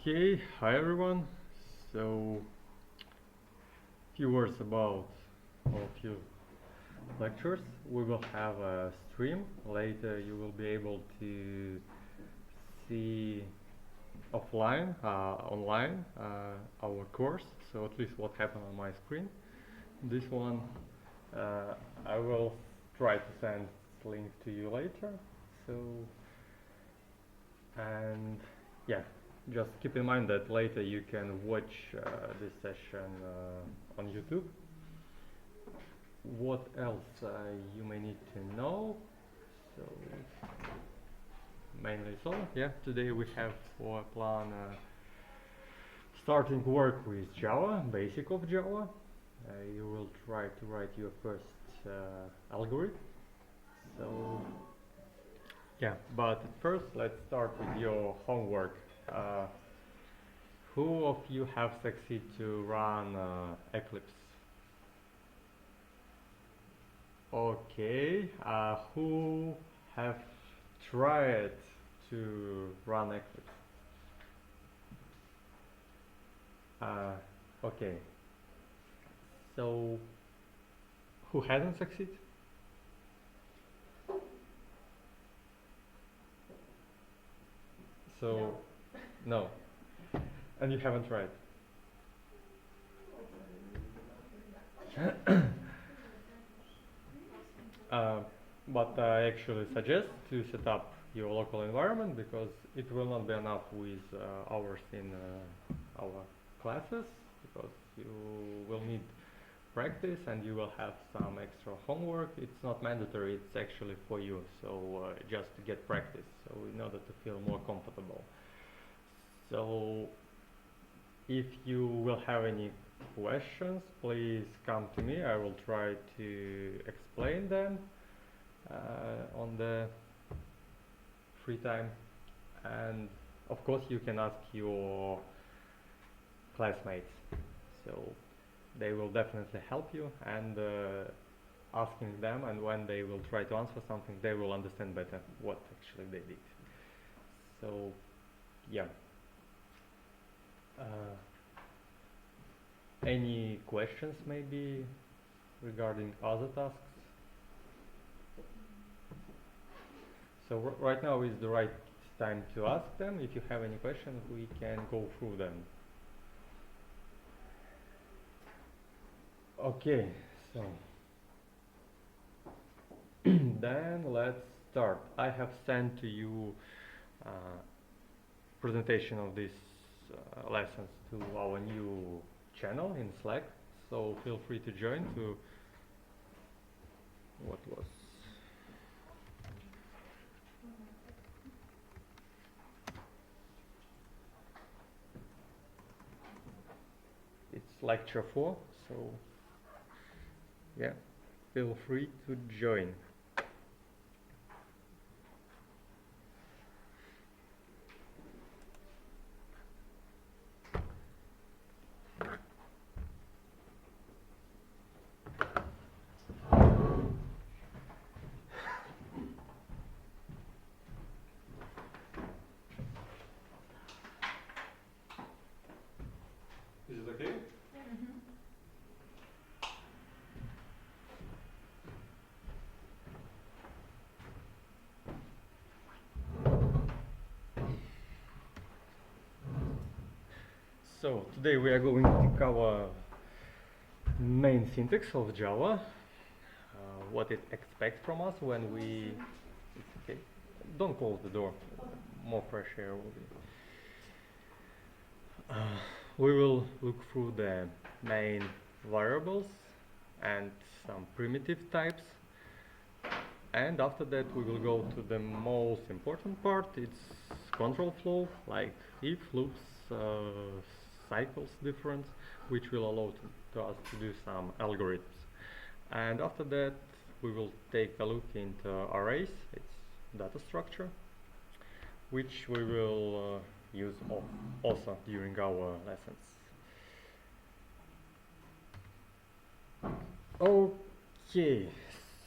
Okay, hi everyone. So, few words about all few lectures. We will have a stream. Later you will be able to see offline, online, our course. So at least what happened on my screen. This one, I will try to send link to you later. So, and yeah, just keep in mind that later you can watch this session on YouTube. What else you may need to know? So mainly so. Yeah, today we have for a plan starting work with Java, basic of Java. You will try to write your first algorithm. So yeah, but first let's start with your homework. Who of you have succeeded to run Eclipse? Okay, who have tried to run Eclipse? Okay, so who hasn't succeeded? So, no. And you haven't tried? But I actually suggest to set up your local environment because it will not be enough with hours in our classes, because you will need practice and you will have some extra homework. It's not mandatory, it's actually for you, so just to get practice, so in order to feel more comfortable. So if you will have any questions, please come to me. I will try to explain them on the free time, and of course you can ask your classmates, so they will definitely help you, and asking them, and when they will try to answer something they will understand better what actually they did. So yeah, any questions maybe regarding other tasks? So right now is the right time to ask them. If you have any questions, we can go through them. Okay, so then let's start. I have sent to you presentation of these lessons to our new channel in Slack, so feel free to join to what was it's Lecture4, so yeah, feel free to join. Is it okay? So today we are going to cover main syntax of Java, what it expects from us when we... It's okay. Don't close the door, more fresh air will be... we will look through the main variables and some primitive types, and after that we will go to the most important part. It's control flow, like if, loops, cycles difference, which will allow to us to do some algorithms. And after that, we will take a look into arrays, its data structure, which we will use also during our lessons. Okay,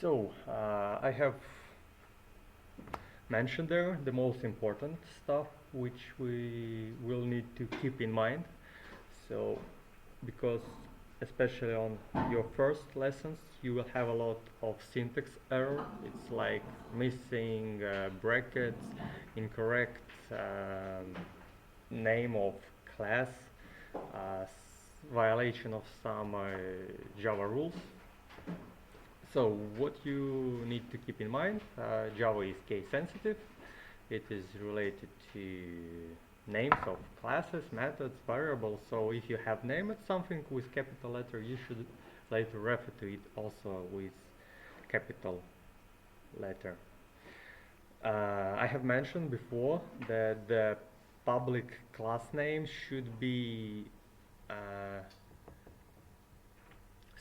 so I have mentioned there the most important stuff which we will need to keep in mind. So, because especially on your first lessons, you will have a lot of syntax error. It's like missing brackets, incorrect name of class, violation of some Java rules. So what you need to keep in mind, Java is case sensitive. It is related to names of classes, methods, variables. So if you have named something with capital letter, you should later refer to it also with capital letter. I have mentioned before that the public class name should be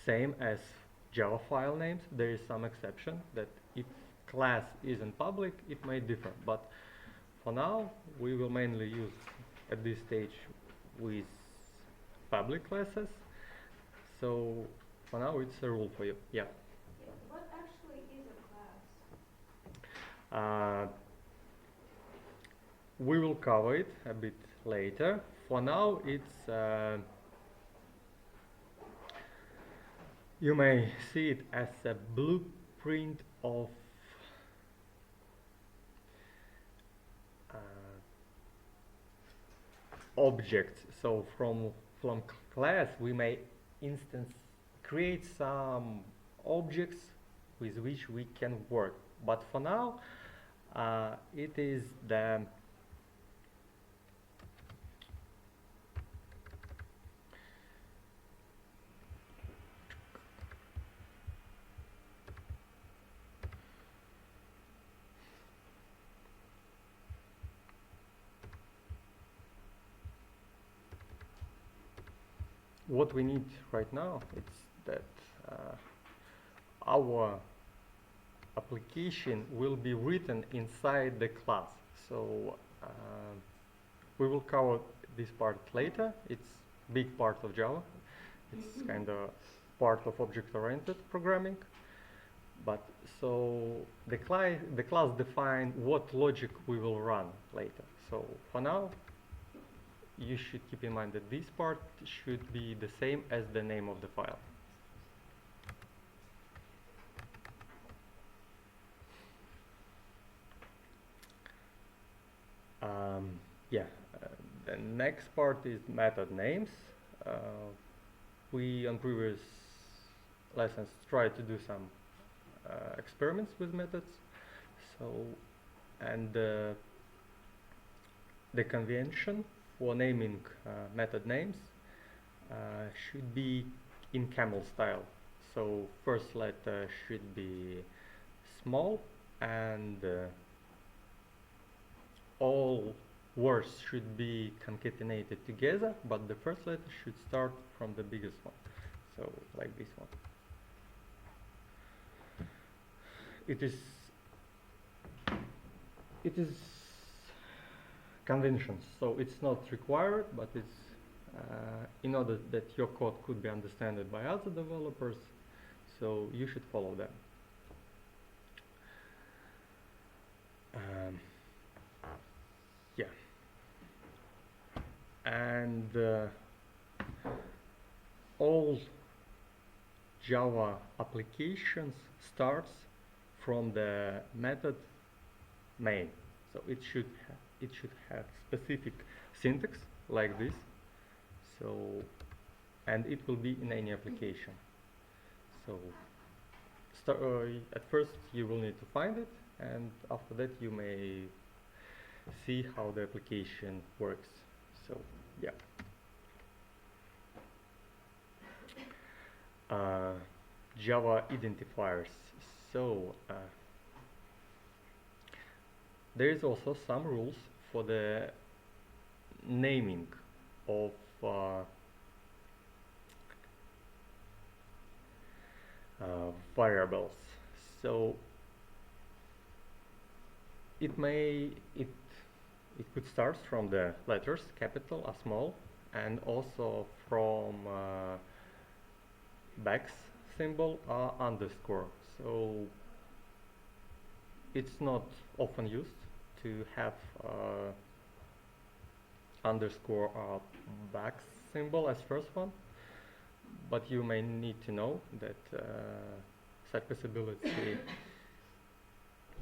same as Java file names. There is some exception that if class isn't public, it may differ. But for now, we will mainly use at this stage with public classes. So for now, it's a rule for you. Yeah. What actually is a class? We will cover it a bit later. For now, it's you may see it as a blueprint of objects. So from class, we may create some objects with which we can work. But for now, it is the what we need right now is that our application will be written inside the class. So we will cover this part later. It's big part of Java. It's kind of part of object-oriented programming. But so the class define what logic we will run later. So for now, you should keep in mind that this part should be the same as the name of the file. The next part is method names. We on previous lessons tried to do some experiments with methods. So, and the convention for naming method names should be in camel style. So first letter should be small and all words should be concatenated together, but the first letter should start from the biggest one. So like this one. It is conventions, so it's not required, but it's in order that your code could be understood by other developers, so you should follow them. Yeah, and all Java applications starts from the method main, so it should have specific syntax like this. So, and it will be in any application. So, at first you will need to find it, and after that you may see how the application works. So, yeah. Java identifiers. So, there is also some rules for the naming of variables. So it could start from the letters capital or small, and also from back symbol or underscore. So it's not often used to have underscore or back symbol as first one, but you may need to know that such possibility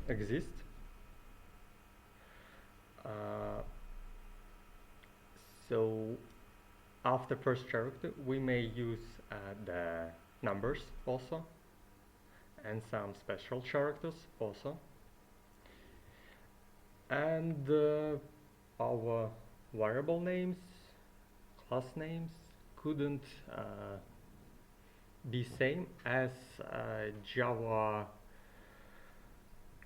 exists. So after first character we may use the numbers also, and some special characters also, and our variable names, class names couldn't be same as Java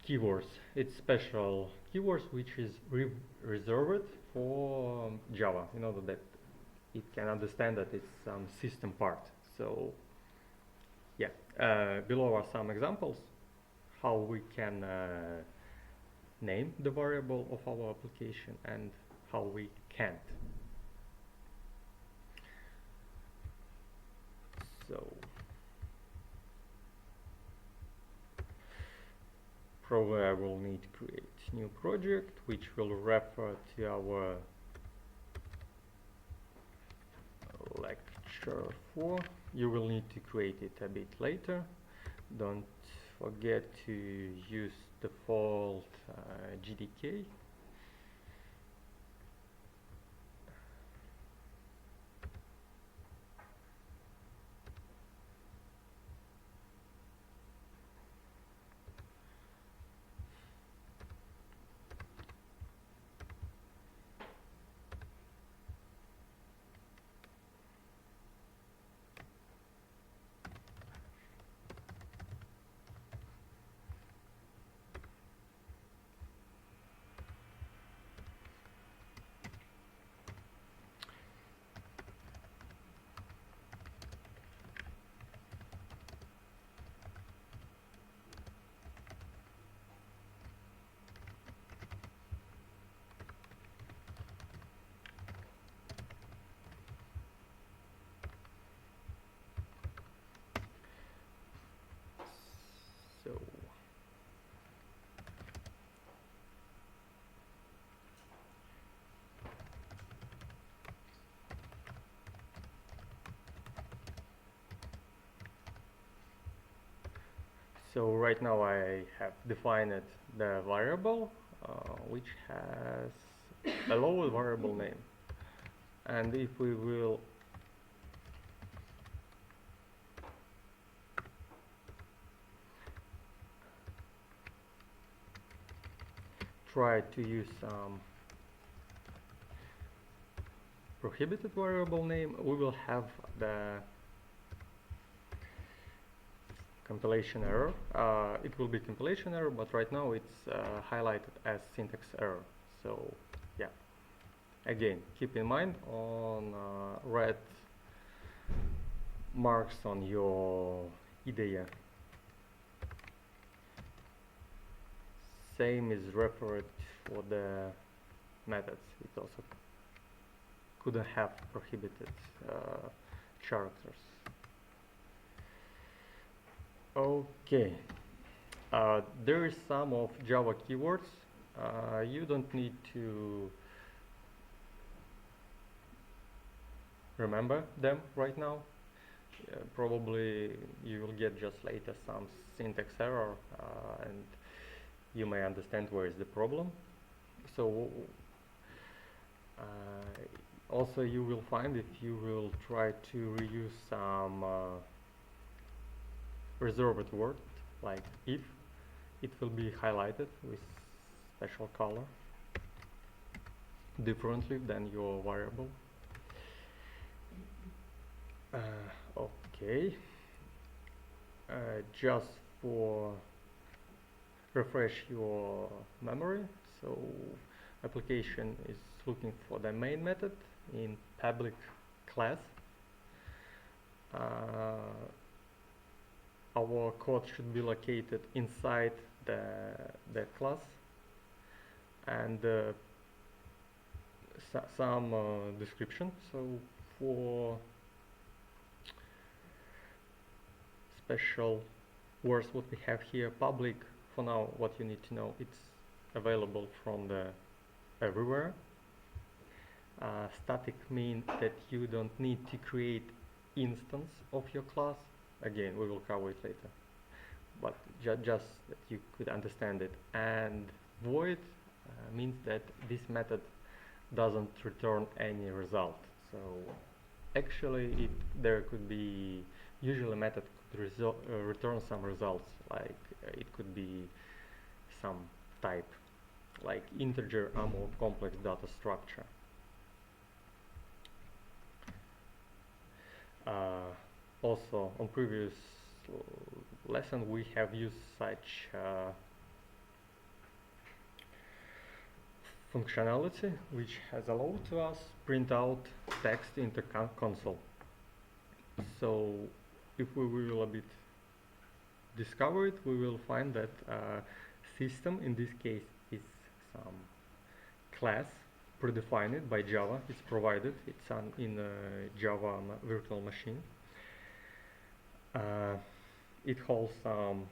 keywords. It's special keywords which is reserved for Java, in order that it can understand that it's some system part. So yeah, below are some examples how we can name the variable of our application and how we can't. So probably I will need to create new project which will refer to our Lecture4. You will need to create it a bit later. Don't forget to use default GDK. So right now I have defined the variable which has a lower variable name, and if we will try to use some prohibited variable name, we will have the compilation error. It will be compilation error, but right now it's highlighted as syntax error. So yeah, again, keep in mind on red marks on your IDEA. Same is referred for the methods. It also couldn't have prohibited characters. Okay, there is some of Java keywords. You don't need to remember them right now. Probably you will get just later some syntax error, and you may understand where is the problem. So also you will find, if you will try to reuse some reserved word like if, it will be highlighted with special color differently than your variable. Okay, just for refresh your memory, so application is looking for the main method in public class. our code should be located inside the class, and some description. So for special words, what we have here, public, for now, what you need to know, it's available from the everywhere. Static means that you don't need to create instance of your class. Again, we will cover it later, but just that you could understand it. And void means that this method doesn't return any result. So actually there could be, usually method could return some results, like it could be some type, like integer or more complex data structure. Also, on previous lesson we have used such functionality which has allowed to us print out text into console. So if we will a bit discover it, we will find that system in this case is some class predefined by Java. It's provided, it's in a Java virtual machine. It holds some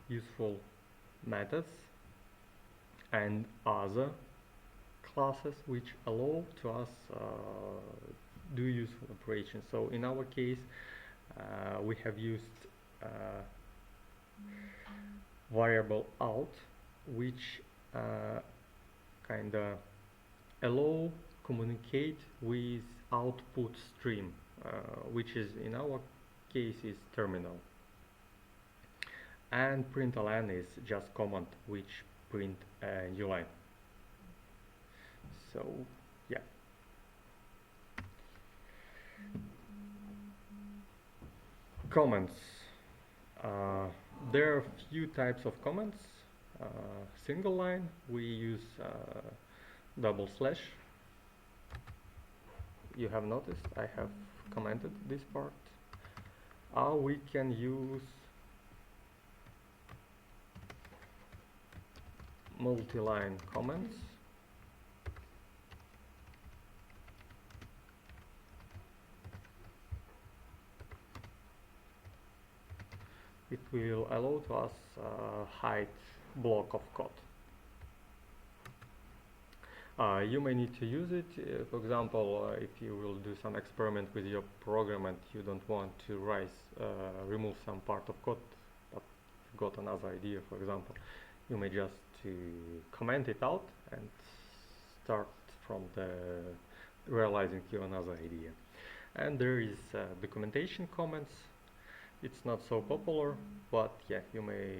useful methods and other classes which allow to us do useful operations. So in our case we have used variable out, which kinda allow communicate with output stream, which is in our case is terminal. And println is just command which print a new line. So yeah. Comments. There are few types of comments. Single line, we use double slash. You have noticed I have commented this part. We can use multi-line comments. It will allow to us hide block of code. You may need to use it, for example, if you will do some experiment with your program and you don't want to remove some part of code, but got another idea, for example, you may just comment it out and start from the realizing your another idea. And there is documentation comments. It's not so popular, but yeah, you may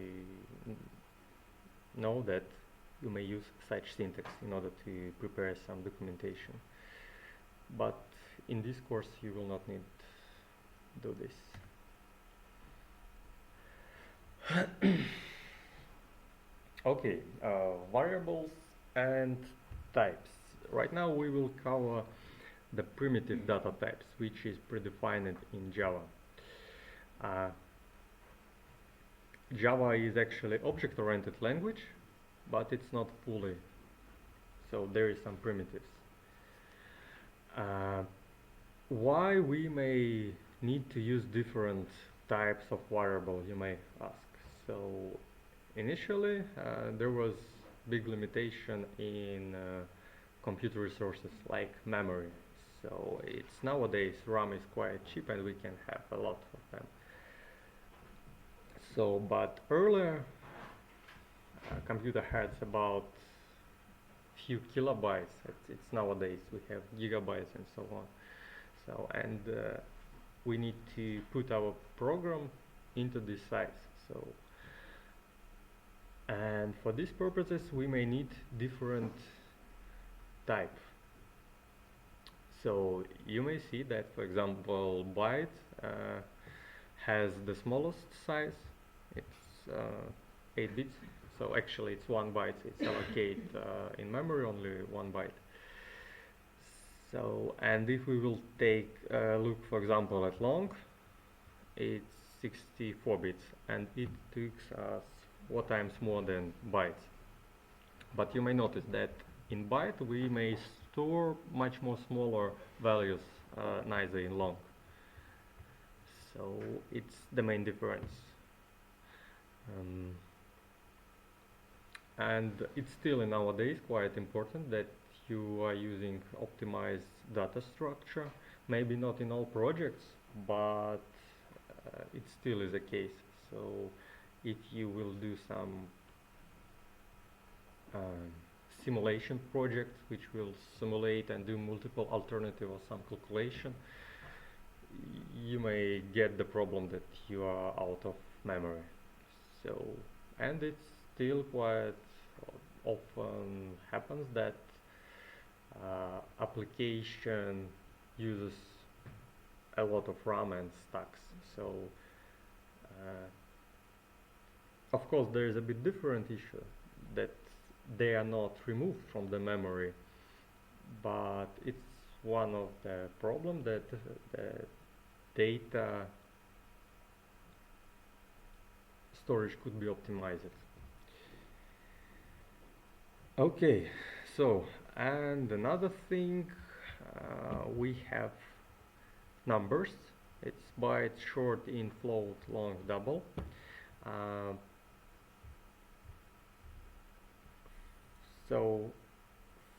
know that you may use such syntax in order to prepare some documentation. But in this course you will not need to do this. Okay, variables and types. Right now we will cover the primitive data types, which is predefined in Java. Java is actually object-oriented language, but it's not fully, so there is some primitives. Why we may need to use different types of variable, you may ask. So initially there was big limitation in computer resources like memory. So it's nowadays RAM is quite cheap and we can have a lot of them. So, but earlier computer had about few kilobytes. It's nowadays we have gigabytes and so on. So and we need to put our program into this size. So and for these purposes we may need different type. So you may see that, for example, byte has the smallest size. It's 8 bits. So actually it's 1 byte. It's allocated in memory only 1 byte. So and if we will take a look, for example, at long, it's 64 bits, and it takes us 4 times more than bytes. But you may notice that in byte we may store much more smaller values, neither in long. So it's the main difference. And it's still nowadays quite important that you are using optimized data structure. Maybe not in all projects, but it still is the case. So if you will do some simulation project which will simulate and do multiple alternative or some calculation, you may get the problem that you are out of memory. So, and it's still quite often happens that application uses a lot of RAM and stacks. So of course there is a bit different issue that they are not removed from the memory, but it's one of the problem that the data storage could be optimized. Okay, so and another thing, we have numbers. It's byte, short, int, float, long, double. So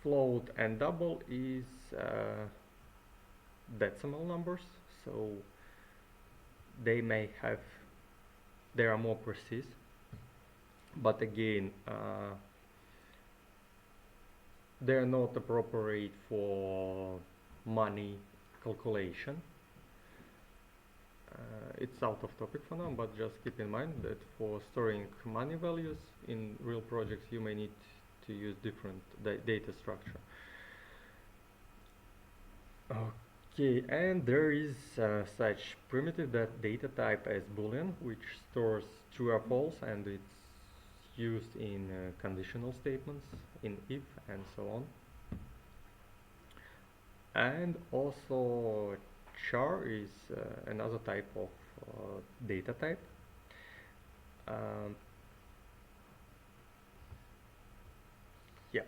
float and double is decimal numbers, so they are more precise, but again they are not appropriate for money calculation. It's out of topic for now, but just keep in mind that for storing money values in real projects you may need to use different data structure. Okay, and there is such primitive that data type as boolean, which stores true or false, and it's used in conditional statements, in if and so on. And also char is another type of data type. Yep.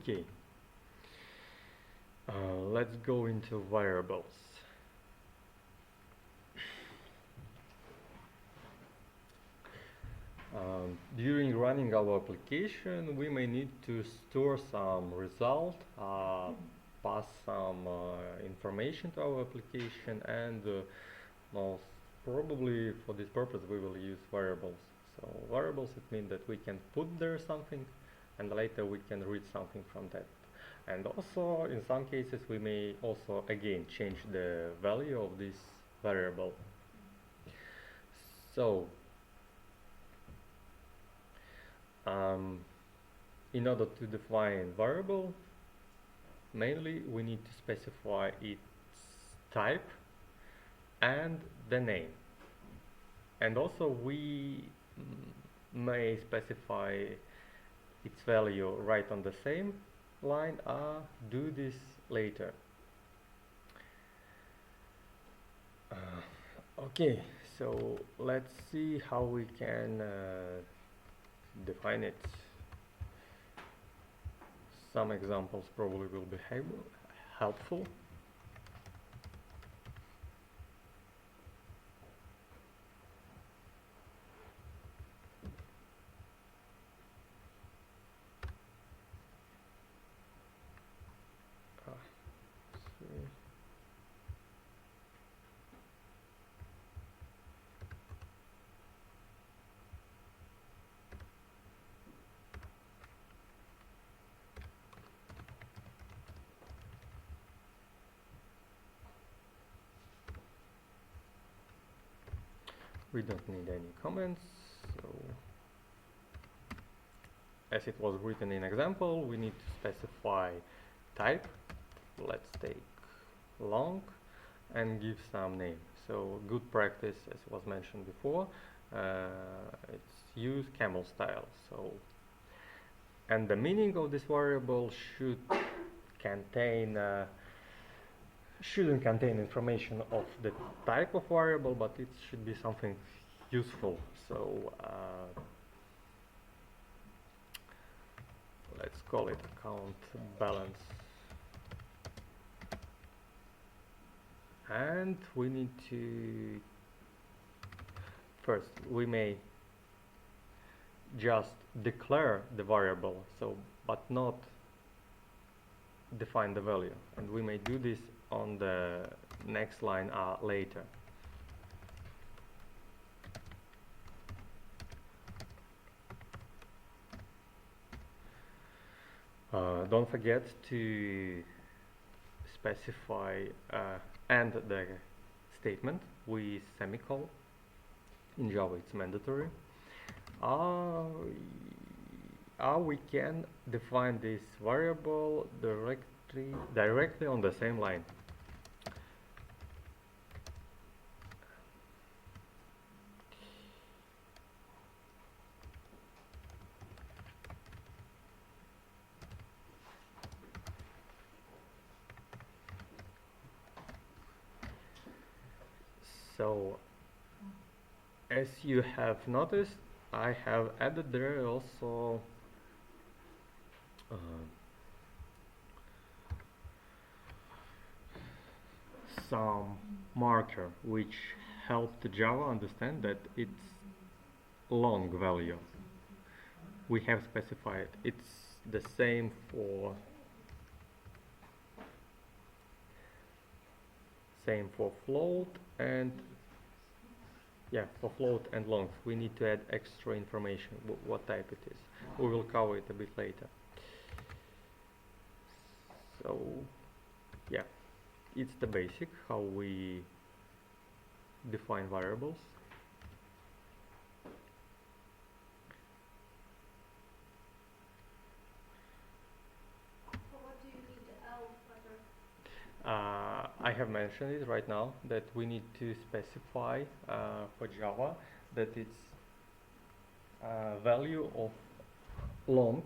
Okay. Let's go into variables. During running our application, we may need to store some result, pass some information to our application, and most probably for this purpose we will use variables. So variables, it means that we can put there something and later we can read something from that. And also in some cases we may also again change the value of this variable. So in order to define variable, mainly we need to specify its type and the name. And also we may specify its value right on the same line or do this later. Okay, so let's see how we can define it. Some examples probably will be helpful. We don't need any comments, so as it was written in example, we need to specify type. Let's take long and give some name. So good practice, as was mentioned before, it's use camel style. So, and the meaning of this variable should contain shouldn't contain information of the type of variable, but it should be something useful. So let's call it account balance. And we need to first, we may just declare the variable, so but not define the value, and we may do this on the next line later. Don't forget to specify and the statement with semicolon. In Java it's mandatory. We can define this variable directly on the same line. So, as you have noticed, I have added there also some marker which helped Java understand that it's long value. We have specified it's the same for float and for float and long. We need to add extra information what type it is. We will cover it a bit later. So it's the basic how we define variables. For what do you need the L further? I have mentioned it right now that we need to specify for Java that it's value of long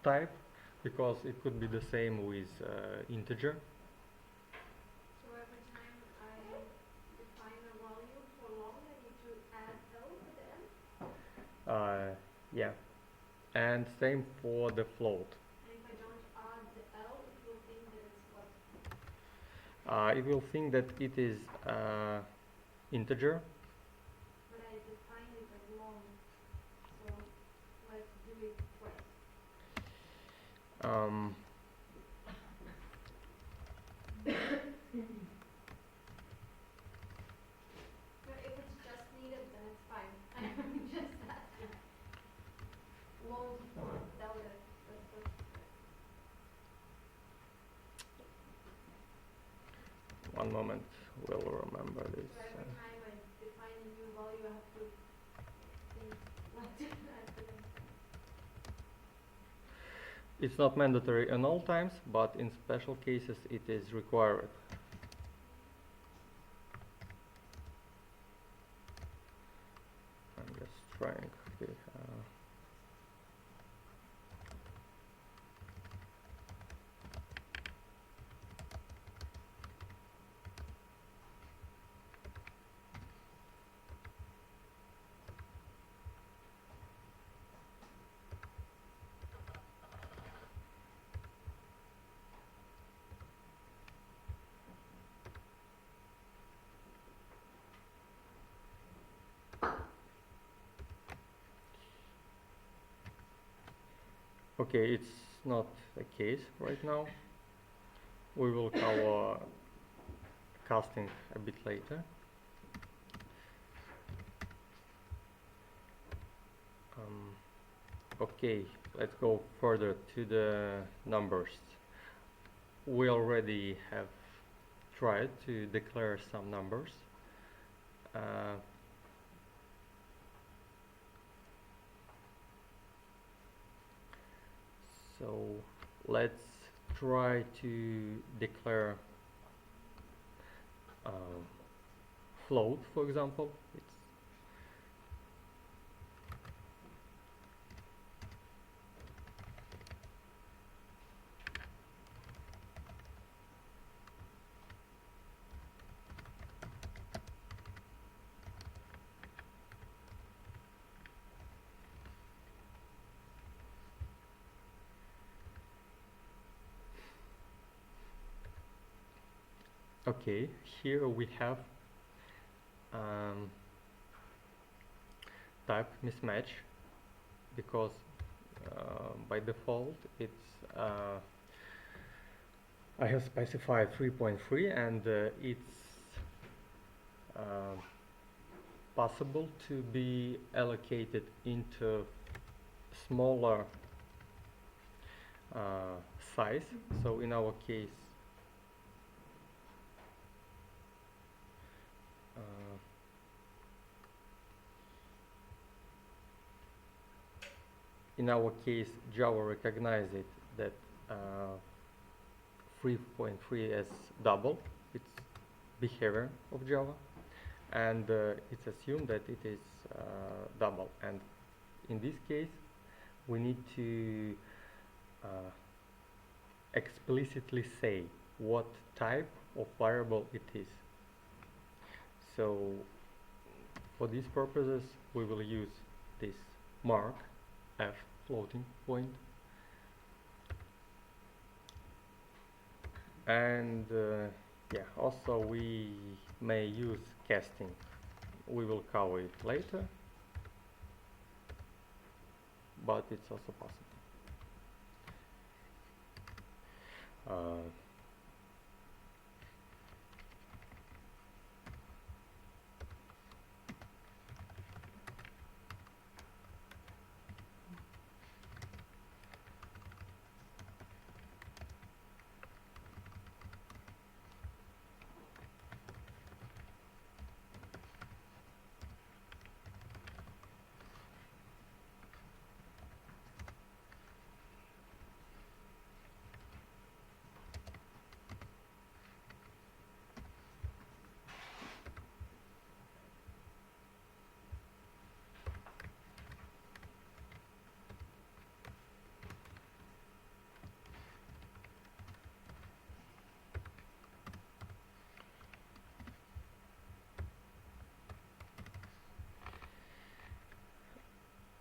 type, because it could be the same with integer. So every time I define a value for long, I need to add L to the end? And same for the float. And if I don't add the L, it will think that it's what? It will think that it is integer. But I defined it as long. So let's do it twice. No, if it's just needed, then it's fine. I'm just asking. Long without it. One moment, we'll remember this. So every time I define a new value, I have to think what to add to them. It's not mandatory in all times, but in special cases it is required. I'm just trying. Okay, okay, it's not the case right now. We will cover casting a bit later. Okay, let's go further to the numbers. We already have tried to declare some numbers. let's try to declare float, for example. Okay, here we have type mismatch, because by default it's I have specified 3.3, and it's possible to be allocated into smaller size. So in our case, Java recognizes it that 3.3 as double. It's behavior of Java, and it's assumed that it is double. And in this case, we need to explicitly say what type of variable it is. So for these purposes, we will use this mark f floating point, and yeah, also we may use casting. We will cover it later, but it's also possible.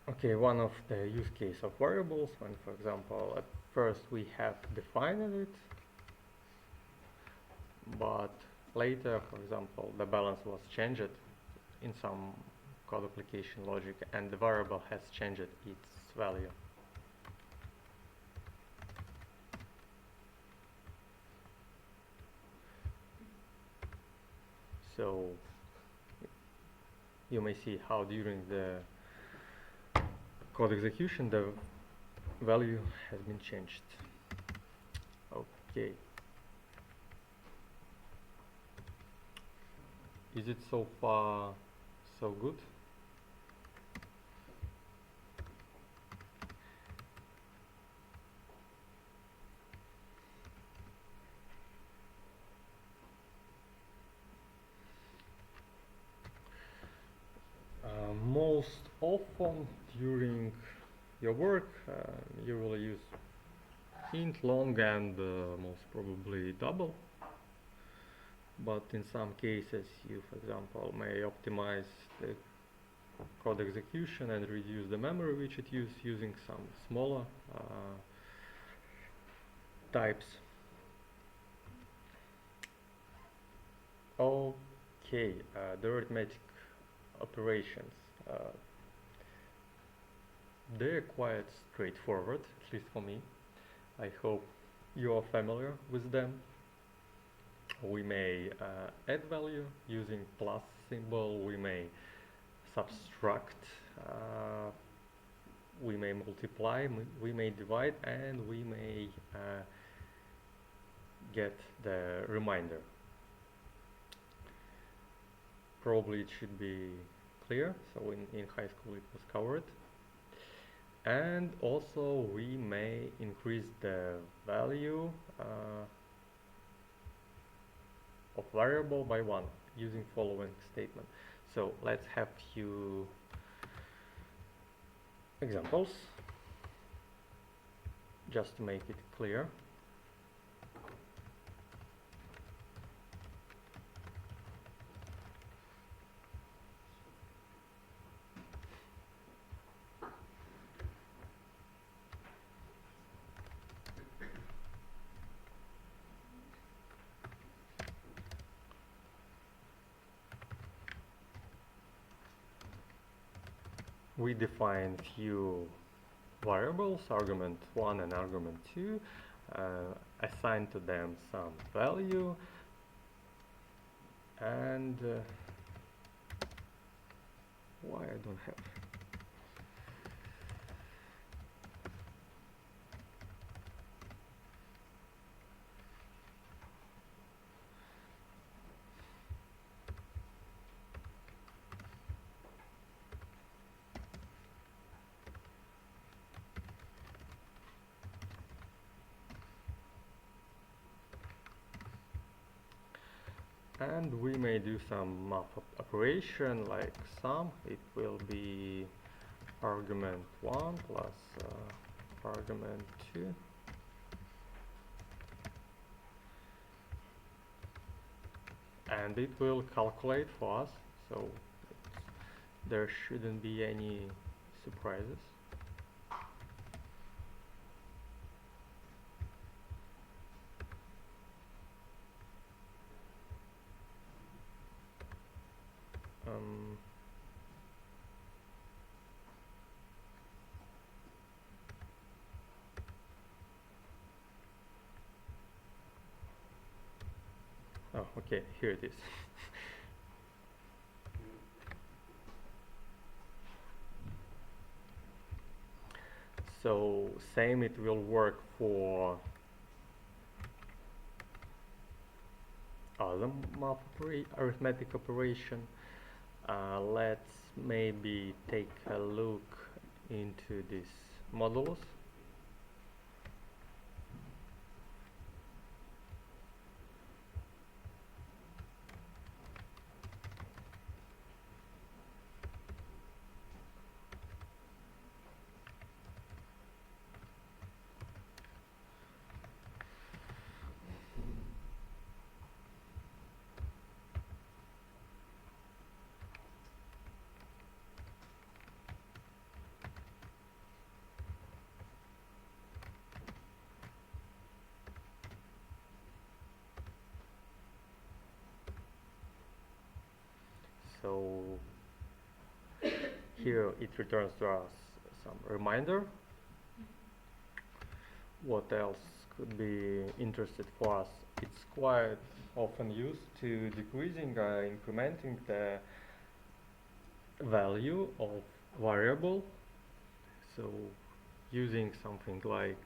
Okay, one of the use case of variables, when, for example, at first we have defined it, but later, for example, the balance was changed in some code application logic, and the variable has changed its value. So you may see how during the code execution the value has been changed. Okay. Is it so far so good? Most often during your work you will use int, long, and most probably double, but in some cases you, for example, may optimize the code execution and reduce the memory which it uses using some smaller types. Okay, the arithmetic operations, they're quite straightforward, at least for me. I hope you are familiar with them. We may add value using plus symbol, we may subtract, we may multiply, we may divide, and we may get the remainder. Probably it should be clear, so in high school it was covered. And also we may increase the value of variable by 1 using following statement. So let's have few examples just to make it clear. We define few variables, argument 1 and argument 2, assign to them some value, and why I don't have and we may do some math operation like sum. It will be argument 1 plus argument 2, and it will calculate for us, so there shouldn't be any surprises. Oh, okay, here it is. So same, it will work for other arithmetic operation. Let's maybe take a look into this modulus. So here it returns to us some reminder. What else could be interested for us? It's quite often used to decreasing, incrementing the value of variable. So using something like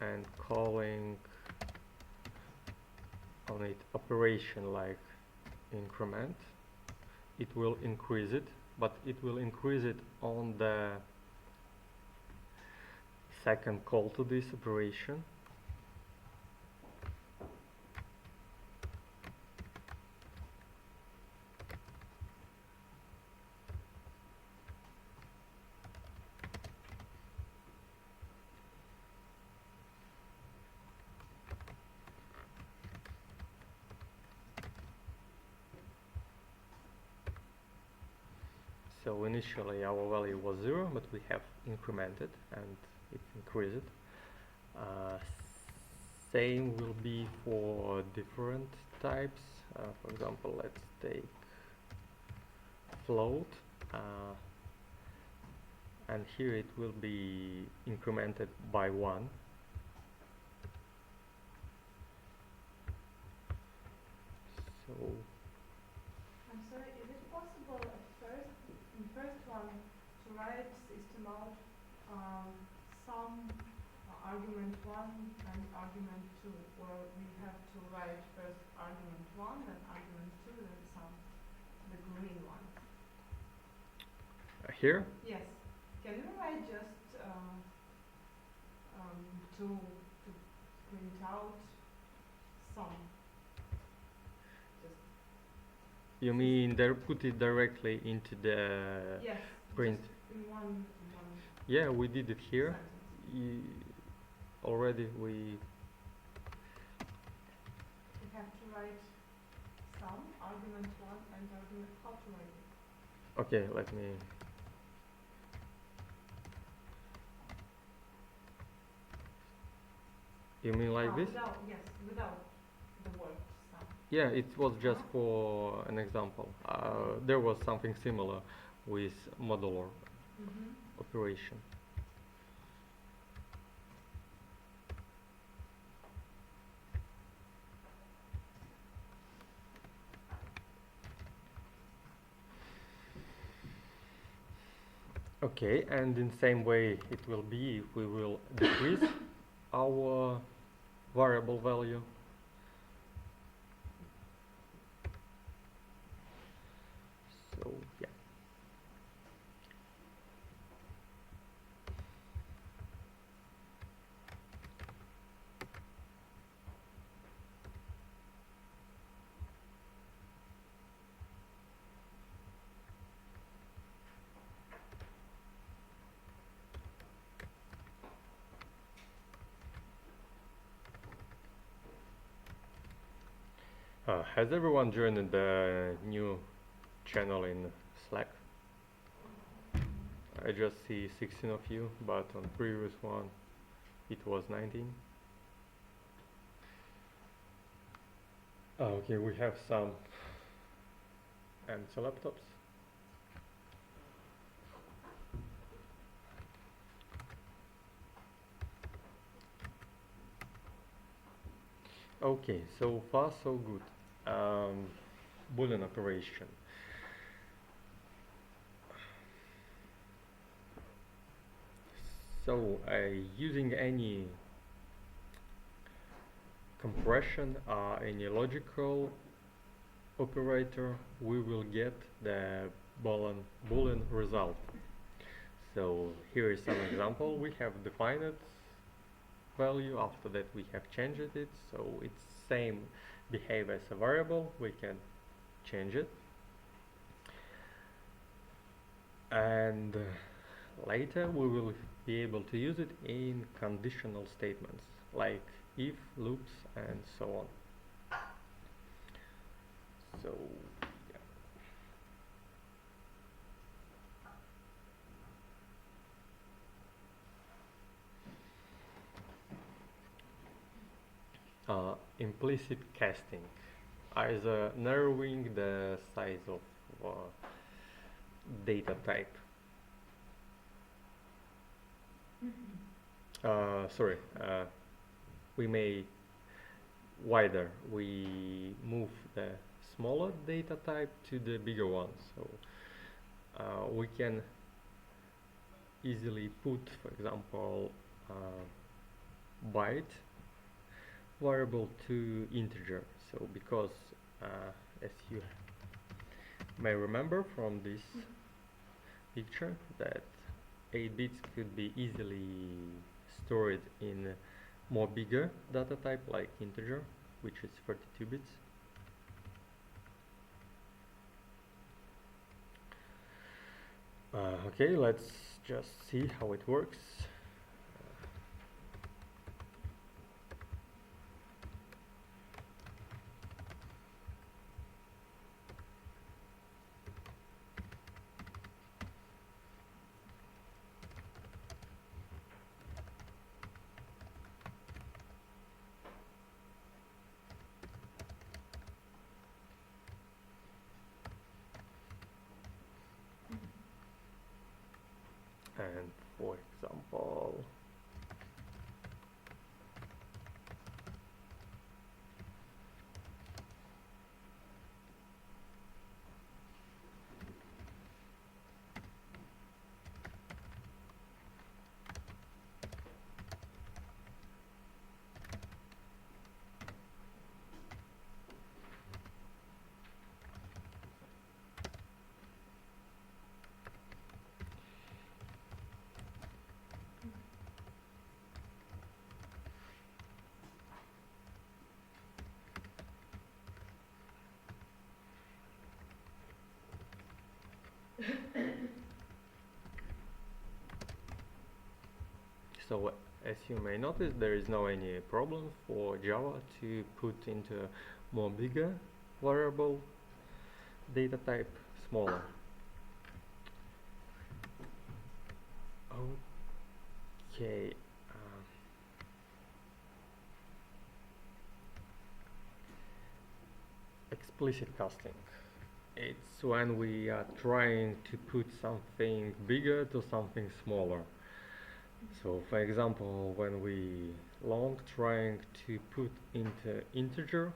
and calling on it operation like increment, it will increase it, but it will increase it on the second call to this operation. So initially our value was 0, but we have incremented and it increased. Same will be for different types. For example, let's take float, and here it will be incremented by 1. So I'm sorry, is it possible in first one to write system out some argument 1 and argument 2, where we have to write first argument 1, then argument 2, then some, the green one. Here? Yes. Can you write just to print out some? Just You mean they put it directly into the yes. print? Just in one Yeah, we did it here. sentence. Already we We have to write some argument 1 and argument how to write it. okay, let me you mean like this? Without, yes, without the word some. Yeah, it was just for an example. There was something similar with modular operation. Okay, and in same way it will be if we will decrease our variable value. So yeah. Has everyone joined the new channel in Slack? I just see 16 of you, but on previous one it was 19. Okay, we have some empty laptops. Okay, so far so good. Boolean operation. So using any compression or any logical operator, we will get the Boolean result. So here is some example. We have defined it value, after that we have changed it, so it's same behave as a variable, we can change it, and later we will be able to use it in conditional statements like if, loops, and so on. So implicit casting, either narrowing the size of data type. Sorry, we may wider, we move the smaller data type to the bigger one, so we can easily put, for example, byte variable to integer. So because as you may remember from this picture, that 8 bits could be easily stored in more bigger data type like integer, which is 32 bits. Okay, let's just see how it works. And for example, So as you may notice, there is no any problem for Java to put into more bigger variable data type smaller. Okay. Explicit casting. It's when we are trying to put something bigger to something smaller. So for example, when we trying to put into integer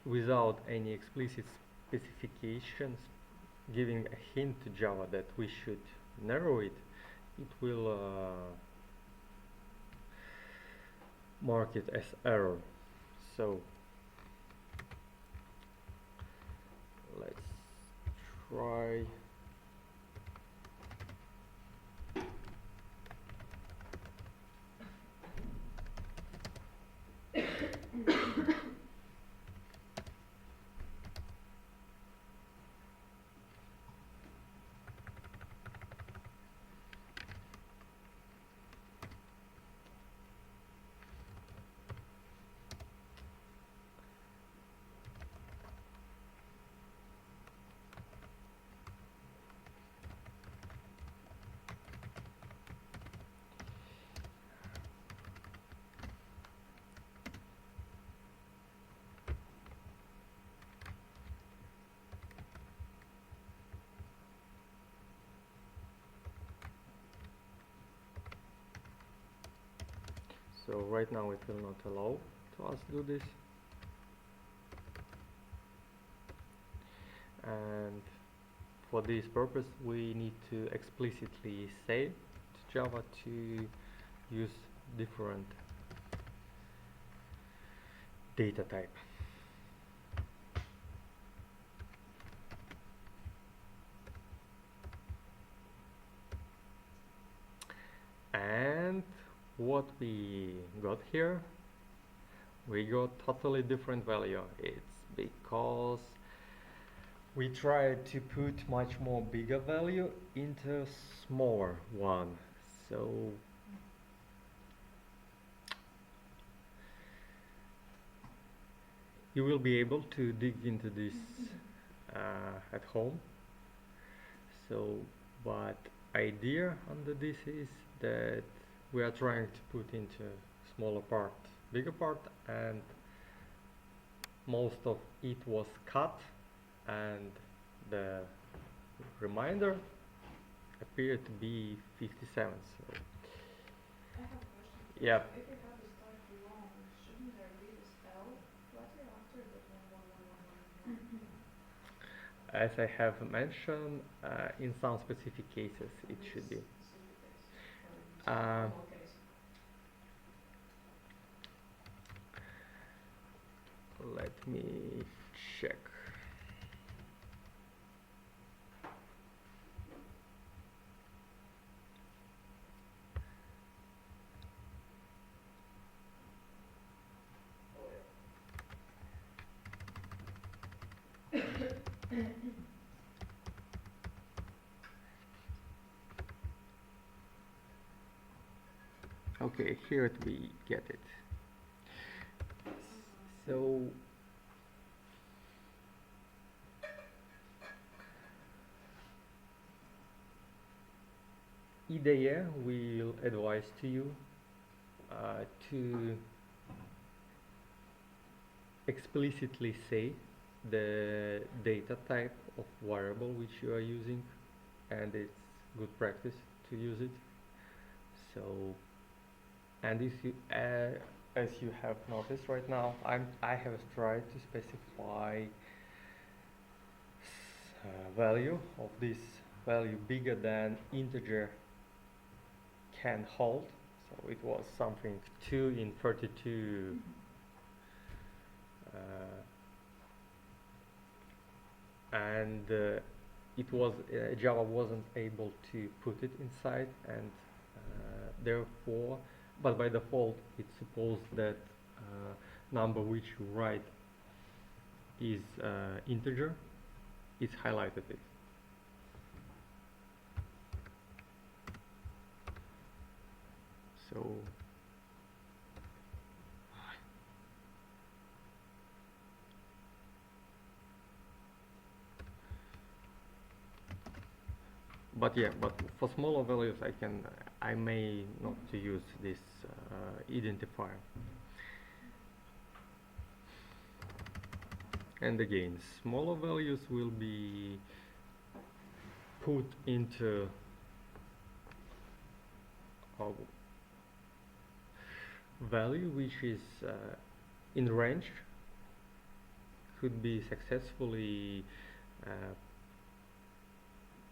without any explicit specifications giving a hint to Java that we should narrow it, it will mark it as error. So let's try. So right now it will not allow to us do this, and for this purpose we need to explicitly say to Java to use different data type. And what we got here, we got totally different value. It's because we tried to put much more bigger value into smaller one. So you will be able to dig into this at home. So but idea under this is that we are trying to put into smaller part bigger part, and most of it was cut and the remainder appeared to be 57. So I have a question. yeah, If you have the start long, shouldn't there be the spell letter after the 1, 1, 1, 1, 1, 1? as I have mentioned, in some specific cases it should be. Let me check. Okay, here we get it. So IDEA will advise to you to explicitly say the data type of variable which you are using, and it's good practice to use it. So, and if you as you have noticed right now, I have tried to specify value of this value bigger than integer can hold. So it was something 2 in 32. And it was Java wasn't able to put it inside, and therefore, but by default, it supposed that number which you write is integer, it's highlighted it. So but yeah, but for smaller values I may not to use this identifier. And again, smaller values will be put into a value which is in range, could be successfully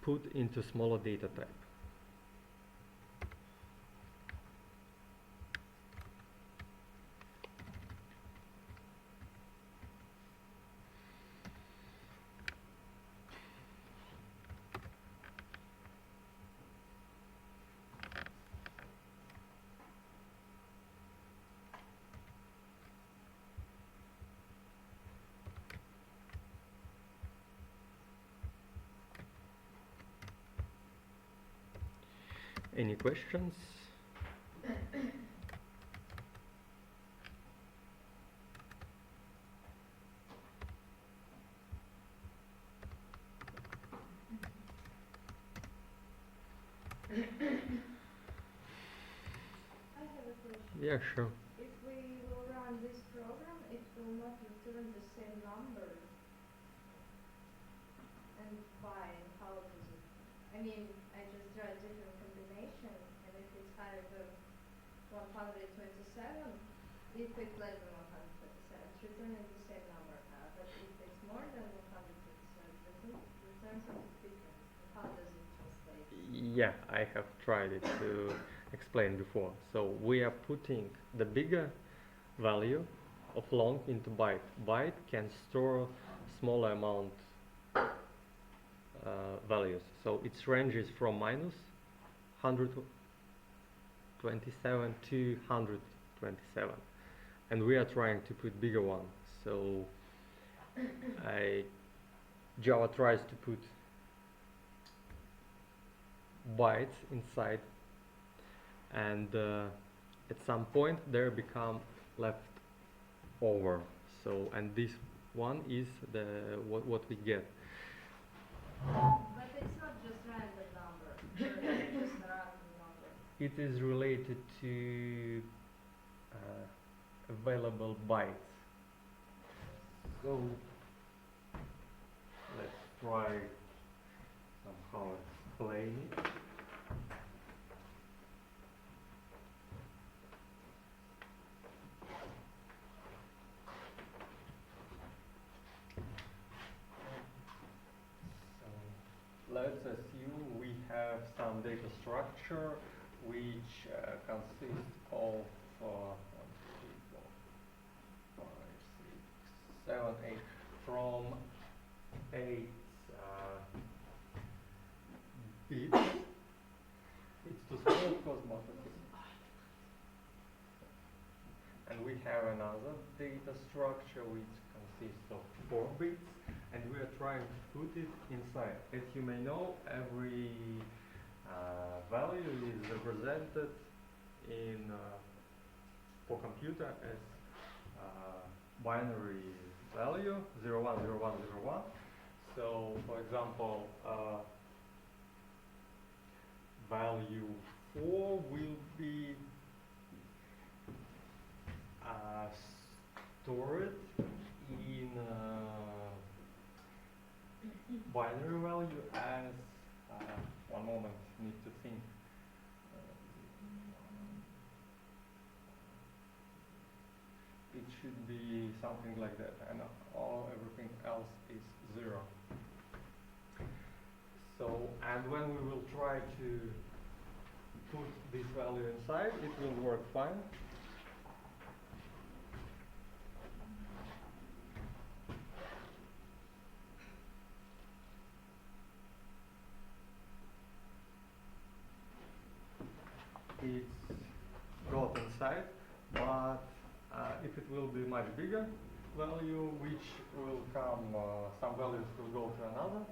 put into smaller data type. Any questions? I have a question. Yeah, sure. If we will run this program, it will not return the same number. And why? And how does it? I mean, I just try different combination, and if it's higher than 127, if it's less than 127, it's returning the same number. But if it's more than 127, it doesn't return something different. And how does it translate? Yeah, I have tried it to explain before. So we are putting the bigger value of long into byte. Byte can store smaller amount values. So its range is from minus 127 to 127. And we are trying to put bigger one. So Java tries to put bytes inside, and at some point there become left over. So, and this one is the what we get. But it's not just random number, or it's just a random number. It is related to available bytes. So let's try somehow explain it. Let's assume we have some data structure which consists of 1, 2, 3, 4, 5, 6, 7, 8 from 8 bits. It's too small because and we have another data structure which consists of 4 bits. And we are trying to put it inside. As you may know, every value is represented in for computer as binary value 0, 1, 0, 1, 0, 1. So, for example, value 4 will be stored in binary value as one moment, need to think. It should be something like that, and everything else is 0. So, and when we will try to put this value inside, it will work fine. It's got inside, but if it will be much bigger value, which will some values will go to another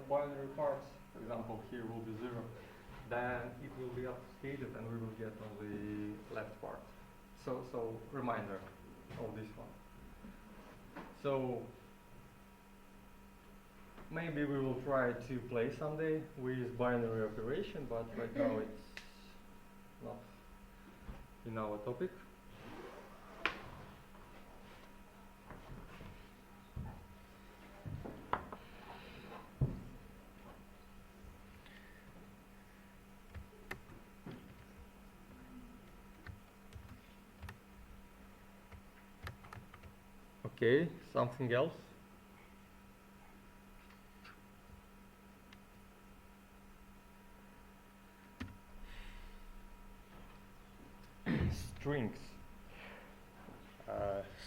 binary parts. For example, here will be 0. Then it will be obfuscated and we will get on the left part. So reminder of this one. So maybe we will try to play someday with binary operation, but right now it's not in our topic. Okay, something else? Strings.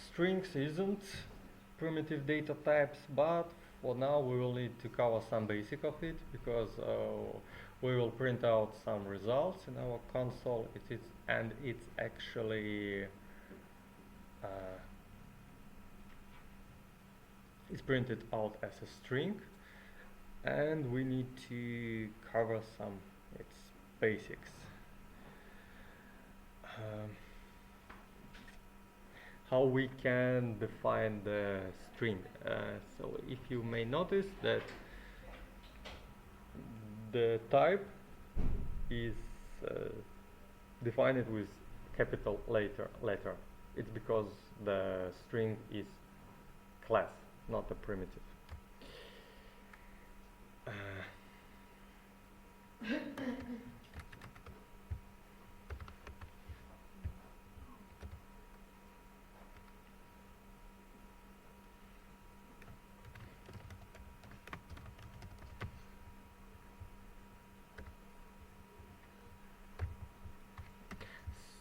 Strings isn't primitive data types, but for now we will need to cover some basic of it because we will print out some results in our console. It's actually it's printed out as a string, and we need to cover some its basics. How we can define the string. So if you may notice that the type is defined with capital letter. It's because the string is class, not a primitive.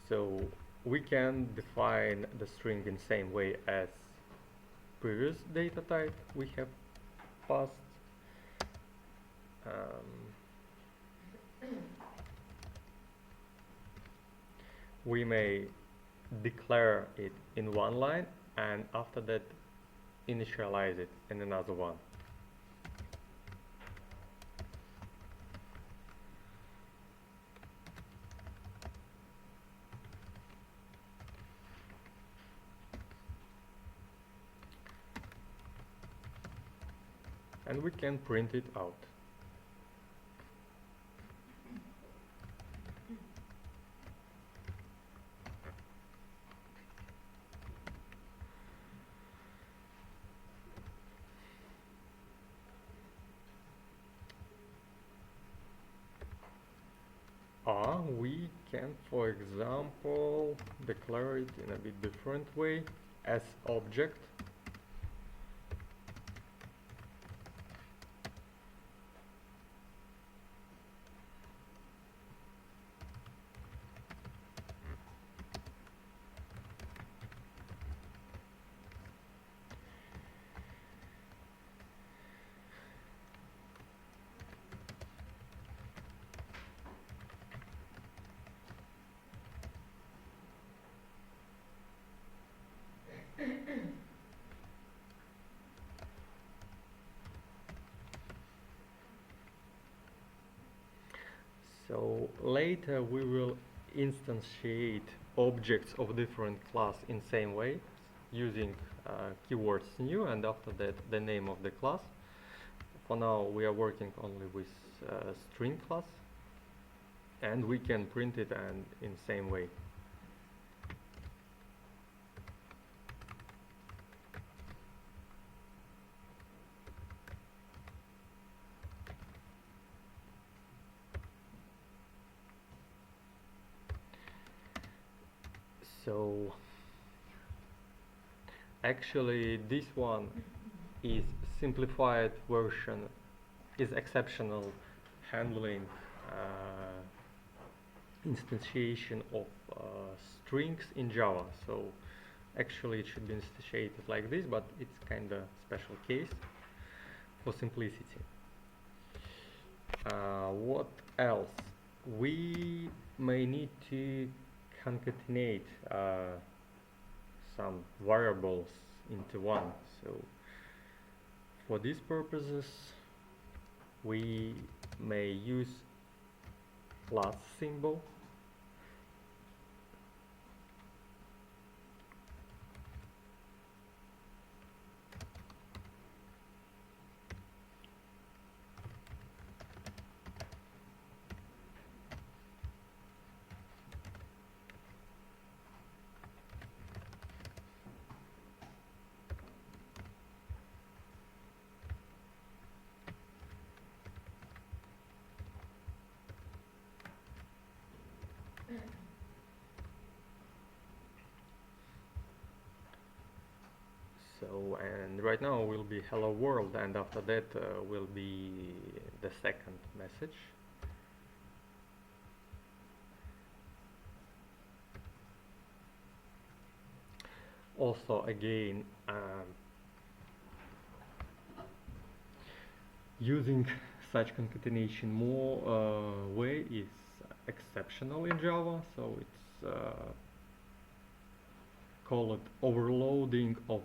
So we can define the string in same way as previous data type we have passed. We may declare it in one line and after that initialize it in another one. And we can print it out. We can, for example, declare it in a bit different way as object. So later we will instantiate objects of different class in same way using keywords new and after that the name of the class. For now we are working only with string class and we can print it and in same way. So actually this one is simplified version, is exceptional handling instantiation of strings in Java. So actually it should be instantiated like this, but it's kind of special case for simplicity. What else? We may need to concatenate some variables into one. So For these purposes, we may use plus symbol. So, and right now will be hello world, and after that will be the second message. Also, again, using such concatenation more way is exceptional in Java, so it's called overloading of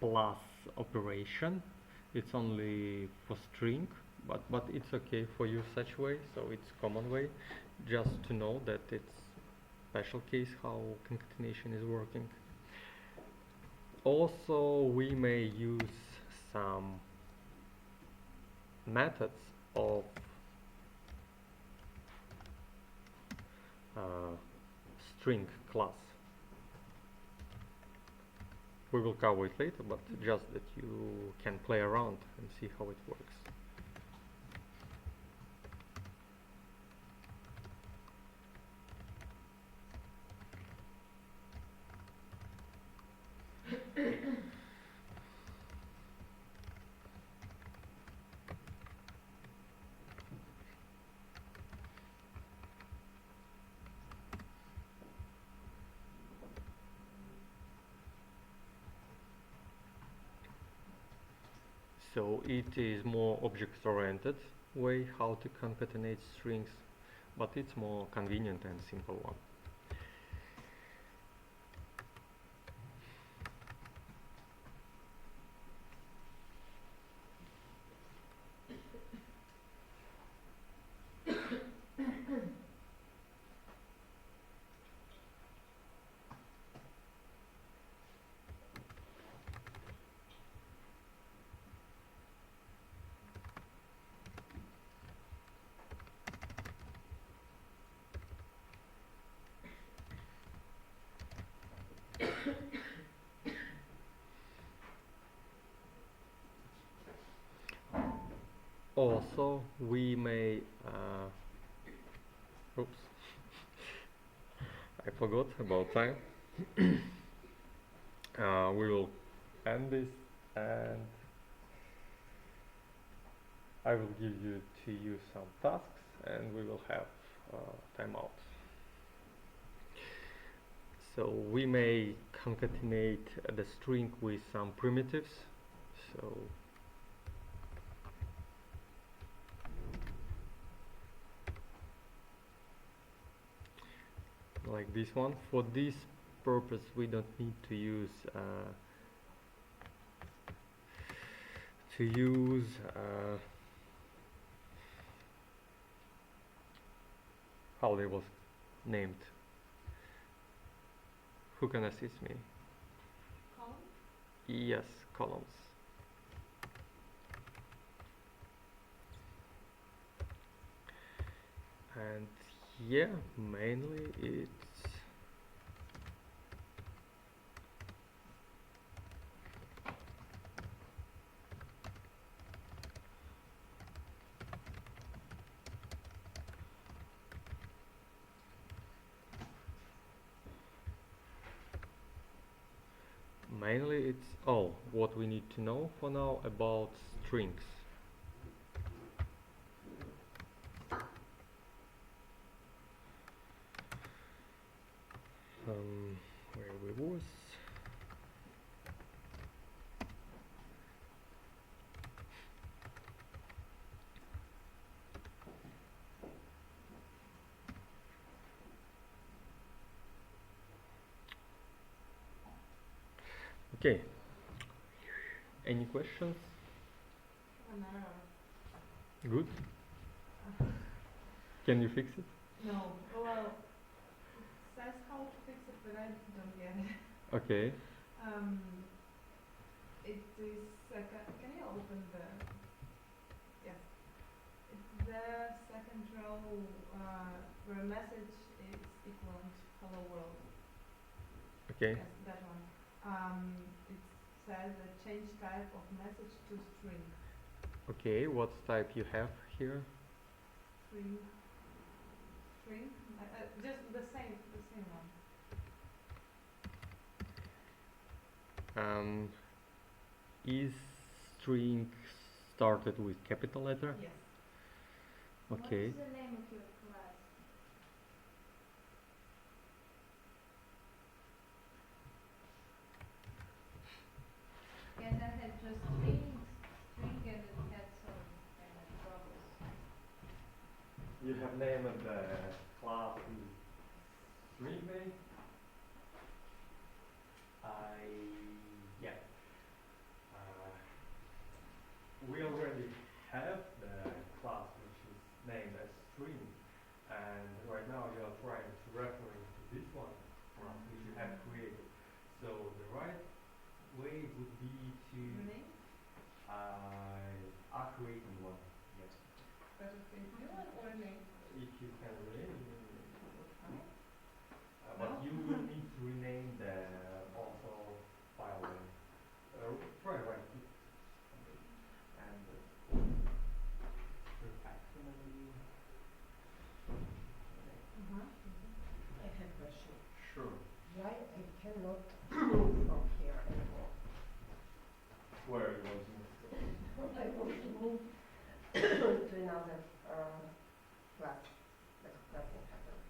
plus operation. It's only for string, but it's okay for use such way, so it's common way. Just to know that it's special case how concatenation is working. Also, we may use some methods of string class. We will cover it later, but just that you can play around and see how it works. So it is more object-oriented way how to concatenate strings, but it's more convenient and simple one. Also, we may, oops, I forgot about time. We will end this, and I will give you to you some tasks, and we will have timeout. So we may concatenate the string with some primitives. So like this one. For this purpose, we don't need to use how they was named. Who can assist me? Column? Yes, columns. And yeah, mainly it's all what we need to know for now about strings. Where we was. Okay. Any questions? an error. Good. Can you fix it? No, well, it says how to fix it, but I don't get it. Okay. It is can you open the, yes, it's the second row where message is equivalent hello world. Okay. Yes, that one. It says that change type of message to string. Okay. What type you have here? String. Just the same one. Is string started with capital letter? Yes. Okay. What is the name of your class? Yes, I had just string and it had some kind of troubles. You have named the class with string name? Yeah. We already have the class which is named as string, and right now you are trying to refer to this one class which you have created. So the right way would be to Rename? creating one. Yes. Better create new one or rename? If you can rename, Fine. but No. you will need to rename the also file name. Try right click and refactory. I have a question. Sure. Why I cannot move from here anymore? Where you want to move? I want to move to another class, but nothing happened.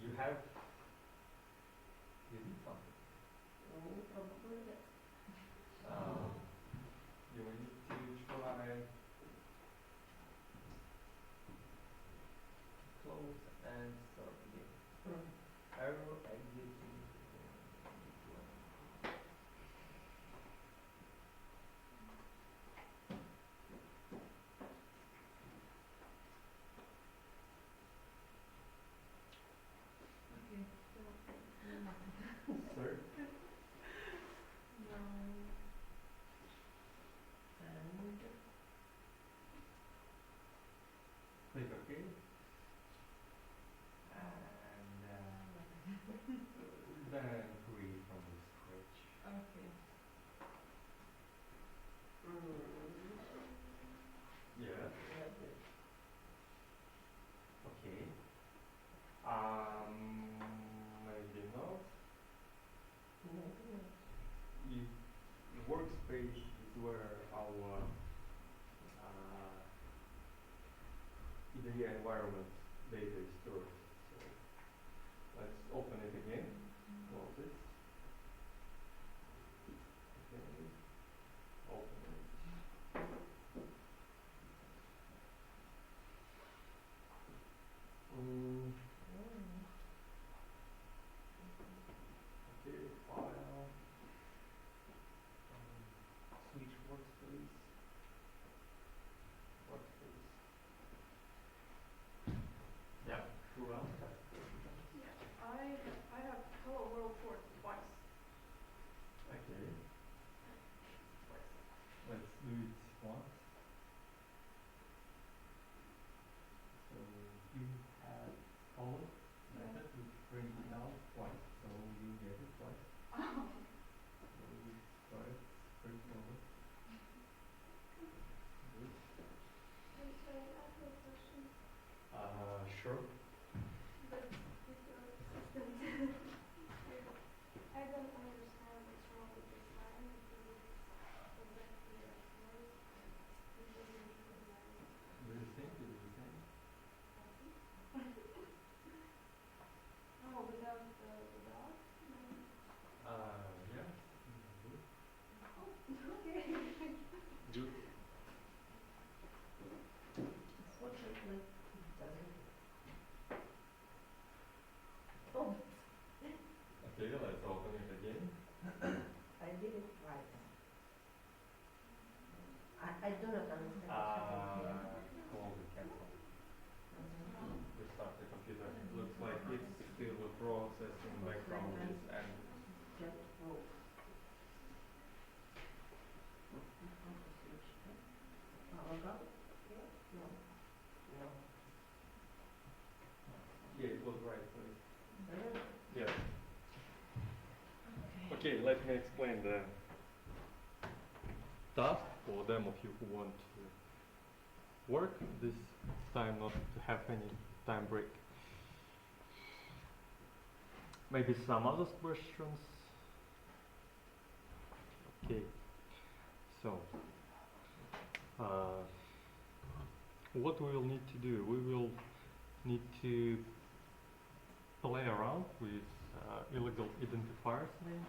You have. You did something. Probably yes. You will need to try close and start again. Error exit. Okay, still nothing. Sorry. No. And Click OK. And then create from the scratch. Okay. Yeah. yeah, Okay. Maybe not. maybe not. You, workspace is where our IDE environment data is stored. So let's open it again. Close it. Okay. Open it. Okay, file. Switch workspace. Workspace. Yeah. I do not understand what's happening here. Call the cancel. Mhm. Restart the computer. Looks like it's still a process in background is and Just broke. How to switch to power go? Here? No. No. yeah, it was right place. Really? Yeah. Okay. Okay, let me explain the task for them of you who want to work this time, not to have any time break. Maybe some other questions. Okay, so what we will need to do, we will need to play around with illegal identifiers names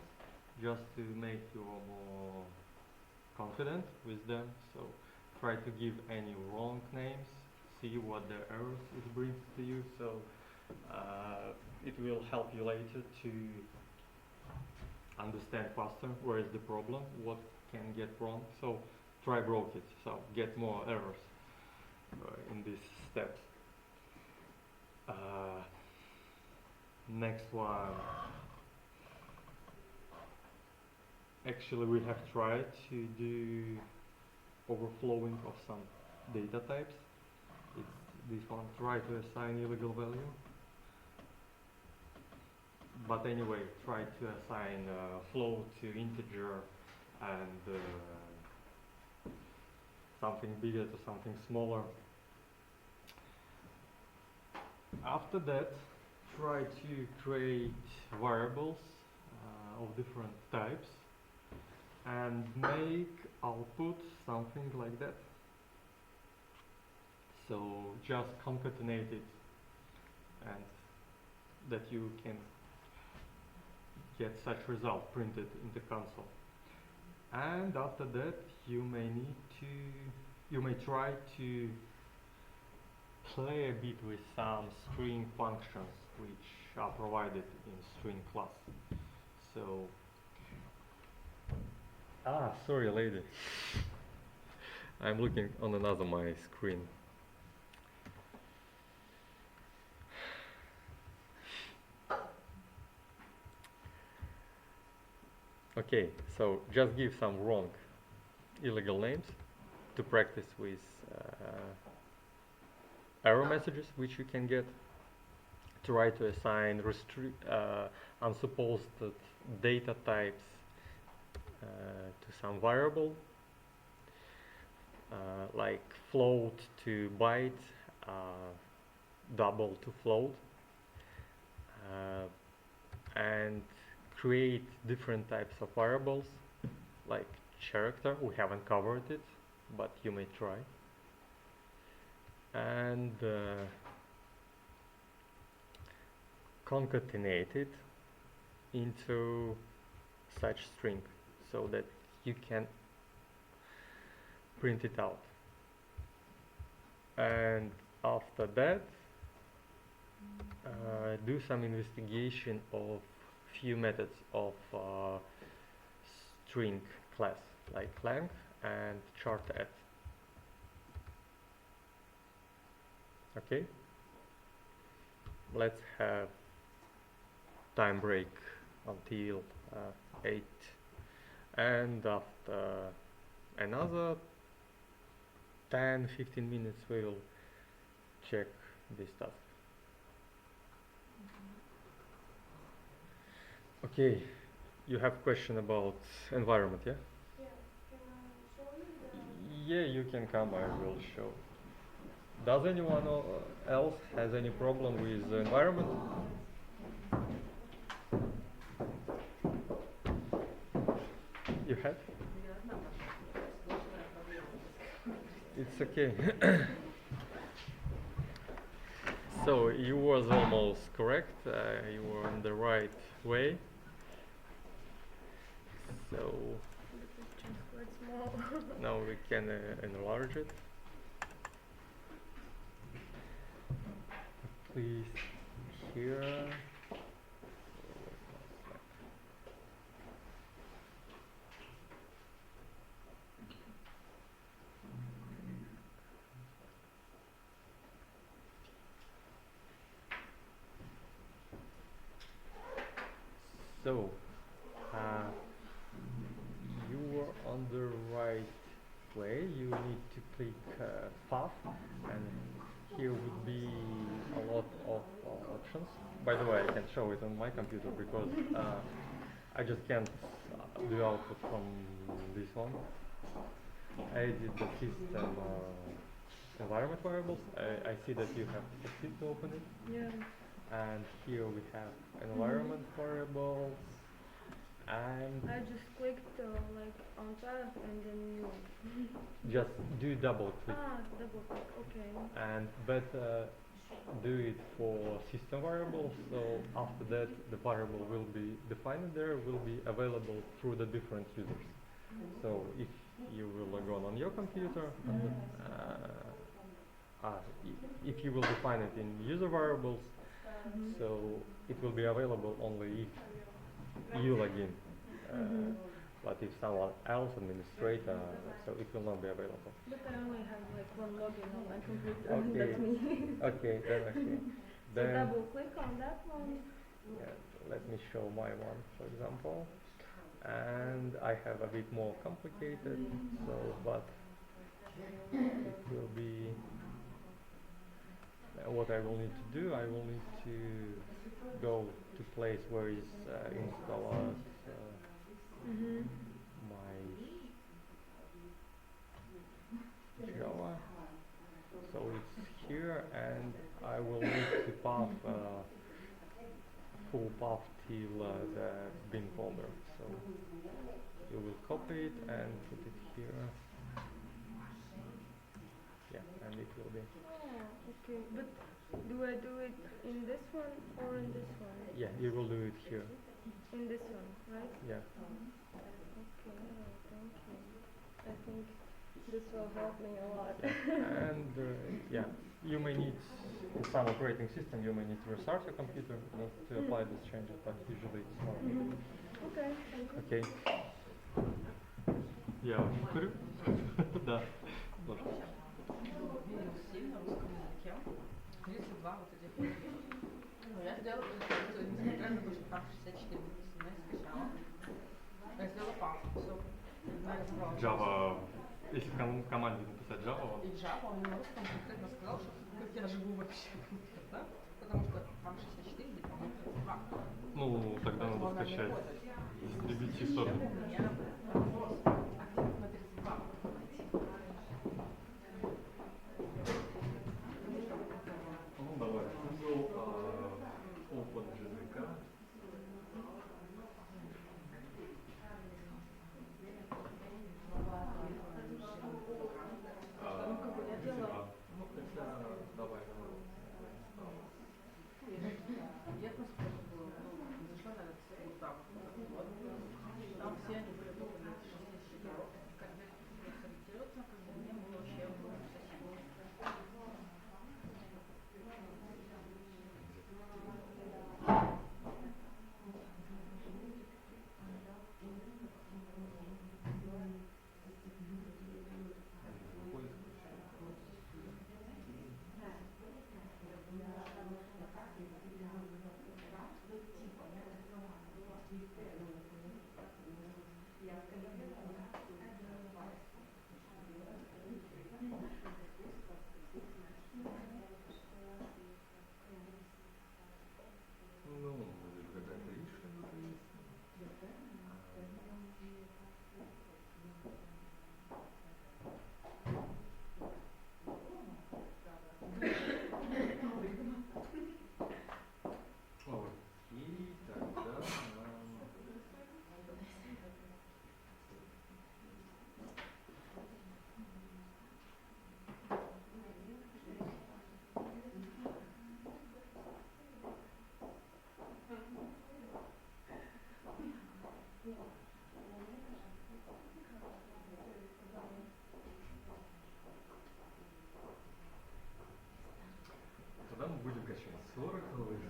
just to make you more confident with them. So try to give any wrong names, see what the errors it brings to you. So it will help you later to understand faster where is the problem, what can get wrong. So try broke it, so get more errors in these steps. Next one. Actually, we have tried to do overflowing of some data types. It's this one, try to assign illegal value. But anyway, try to assign float to integer and something bigger to something smaller. After that, try to create variables of different types and make output something like that. So just concatenate it and that you can get such result printed in the console. And after that, you may try to play a bit with some string functions which are provided in string class. So, sorry lady, I'm looking on another my screen. Okay, so just give some wrong illegal names to practice with error messages which you can get. Try to assign unsupposed data types to some variable, like float to byte, double to float, and create different types of variables like character. We haven't covered it, but you may try. And concatenate it into such string so that you can print it out. And after that, do some investigation of few methods of string class like length and chart at. Okay, let's have time break until 8, and after another 10-15 minutes we'll check this task. Okay, you have question about environment, yeah? Yeah, can I show you the... Yeah, you can come, I will show. Does anyone else has any problem with the environment? You have? It's okay. So you was almost correct. You were on the right way. So The picture is quite small. now we can enlarge it. Please here. on the right way, you need to click path, and here would be a lot of options. By the way, I can show it on my computer because I just can't do output from this one. I did the system environment variables. I see that you have succeeded to open it. Yeah. And here we have environment variables, and I just clicked like on path and then just do double click, double click. Okay. and better do it for system variables, so after that the variable will be defined there, will be available through the different users. So if you will log on your computer, if you will define it in user variables, so it will be available only if you log in. But if someone else, administrator, so it will not be available. But I only have like one login on my computer. Okay. That's me. Okay, then okay. So Then double click on that one. yeah, let me show my one, for example. And I have a bit more complicated, so but it will be what I will need to do. I will need to go to place where is installed my Java. So it's here, and I will need to path full path till the bin folder. So you will copy it and put it here. Yeah, and it will be. Oh, okay. But do I do it in this one or in this one? Yeah, you will do it here. In this one, right? Yeah. Okay, thank you. I think this will help me a lot. And yeah, you may need, in some operating system, you may need to restart your computer to apply these changes, but usually it's not. Okay, thank you. Okay. Я повторю. Да. Ложь. Видео сильно в русском языке. 32 вот этих вот. Ну, я сделала, несмотря на то, что там 64 написано, я скачала. Я сделала пап, все. Java, если в команде написать Java. И Java, он на русском конкретно сказал, что как я живу вообще, да? Потому что там 64, где там 32. Ну, тогда надо скачать истребитель тоже. У меня вопрос. А где на 32? Ну, давай. Google OpenJDK. Давай. Я просто зашла на этот сайт, вот, там все они были только на 64. Как я сориентироваться, как бы мне было вообще совсем. Ну, будет какая-то ишь, и тогда тогда мы будем качать 40, и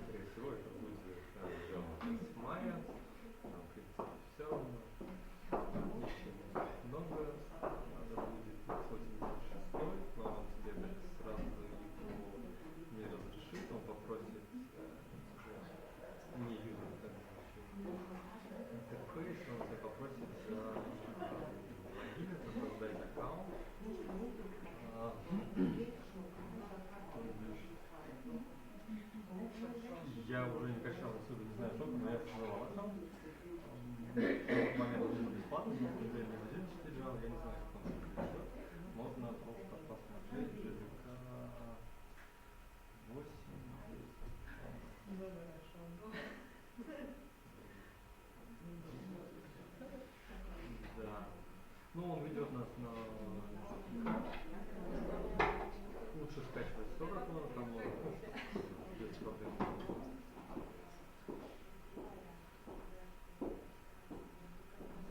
скорее всего это будет Java 8 мая, там, в принципе, все равно. Еще много надо будет x86, но он тебе сразу его не разрешит, он попросит уже не юзер интерфейс, он тебя попросит Ну, он ведет нас на лучше скачивать все, как надо, там можно, без проблем.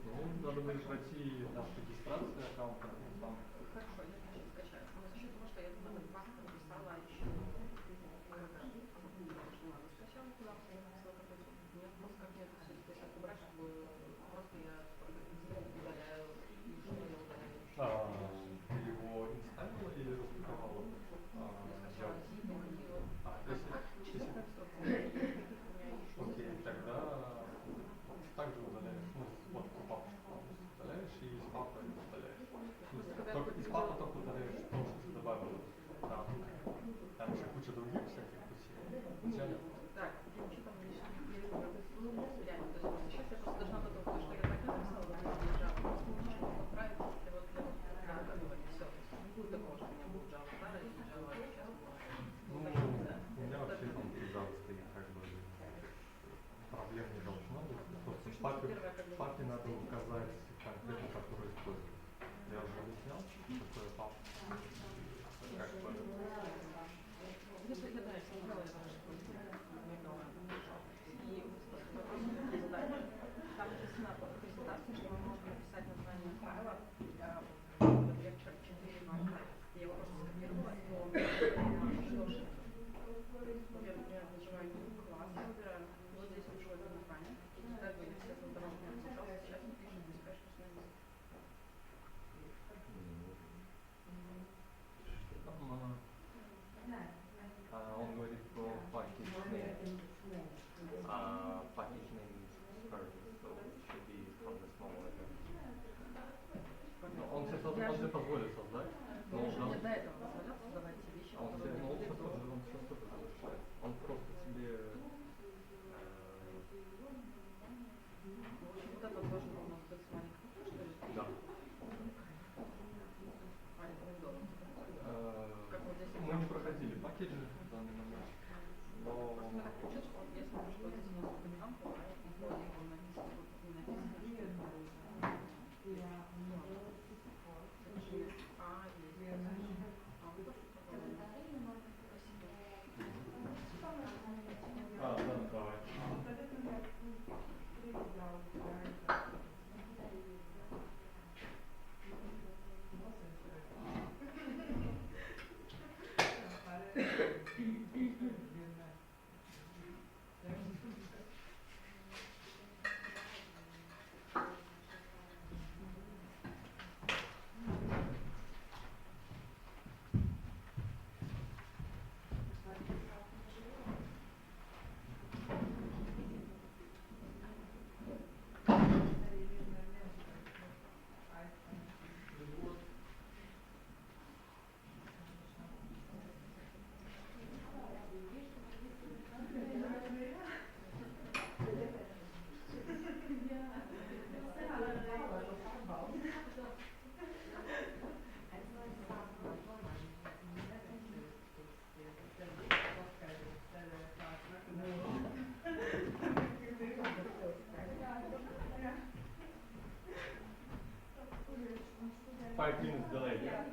Ну, надо будет пройти этап регистрации аккаунта, ну, там. Хорошо, я сейчас скачаю. Но за счет того, что я туда два написала еще, когда надо скачала туда, мне просто как мне это все список убрать, чтобы просто я удаляю, что я удаляю. Ты его инсталлировала или распаковала? Окей, тогда также удаляешь, ну, вот папочку удаляешь и из папы удаляешь. Только из папы только удаляешь то, что ты добавила. Там еще куча других всяких путей. Вначале. Так, что там еще? Я вижу, как реально, то есть сейчас я просто должна то, что я так написала, допустим, Java, просто ничего отправить, если вот как говорить, все, не будет такого, что у меня будет Java старая и Java сейчас. Ну, у меня вообще там Java стоит, как бы проблем не должно быть. Просто папе надо указать конкретно, который используется. Я уже объяснял, что такое пап. Как бы. Если я, да, я смотрела, я даже и задание. Там написано по презентации, что мы можем написать название файла Lecture4. Я его просто скопировала, но я нажимаю класс, я выбираю, вот здесь пишу это название. Как бы я все создавала, сейчас он пишет бесконечно. Он говорит про package name. Package name is started, so it should be from the small letter. Он тебе позволит создать. Но он же мне до этого позволял создавать те вещи, которые... Он сейчас тоже разрешает. Он просто тебе... Вот это тоже у нас быть маленький, что ли? Да. Как вот здесь мы не проходили пакеты в данный момент, но... Просто так получилось, что я смотрю, что здесь у нас упоминанка, и написано, что давай. Five minutes delay, yeah?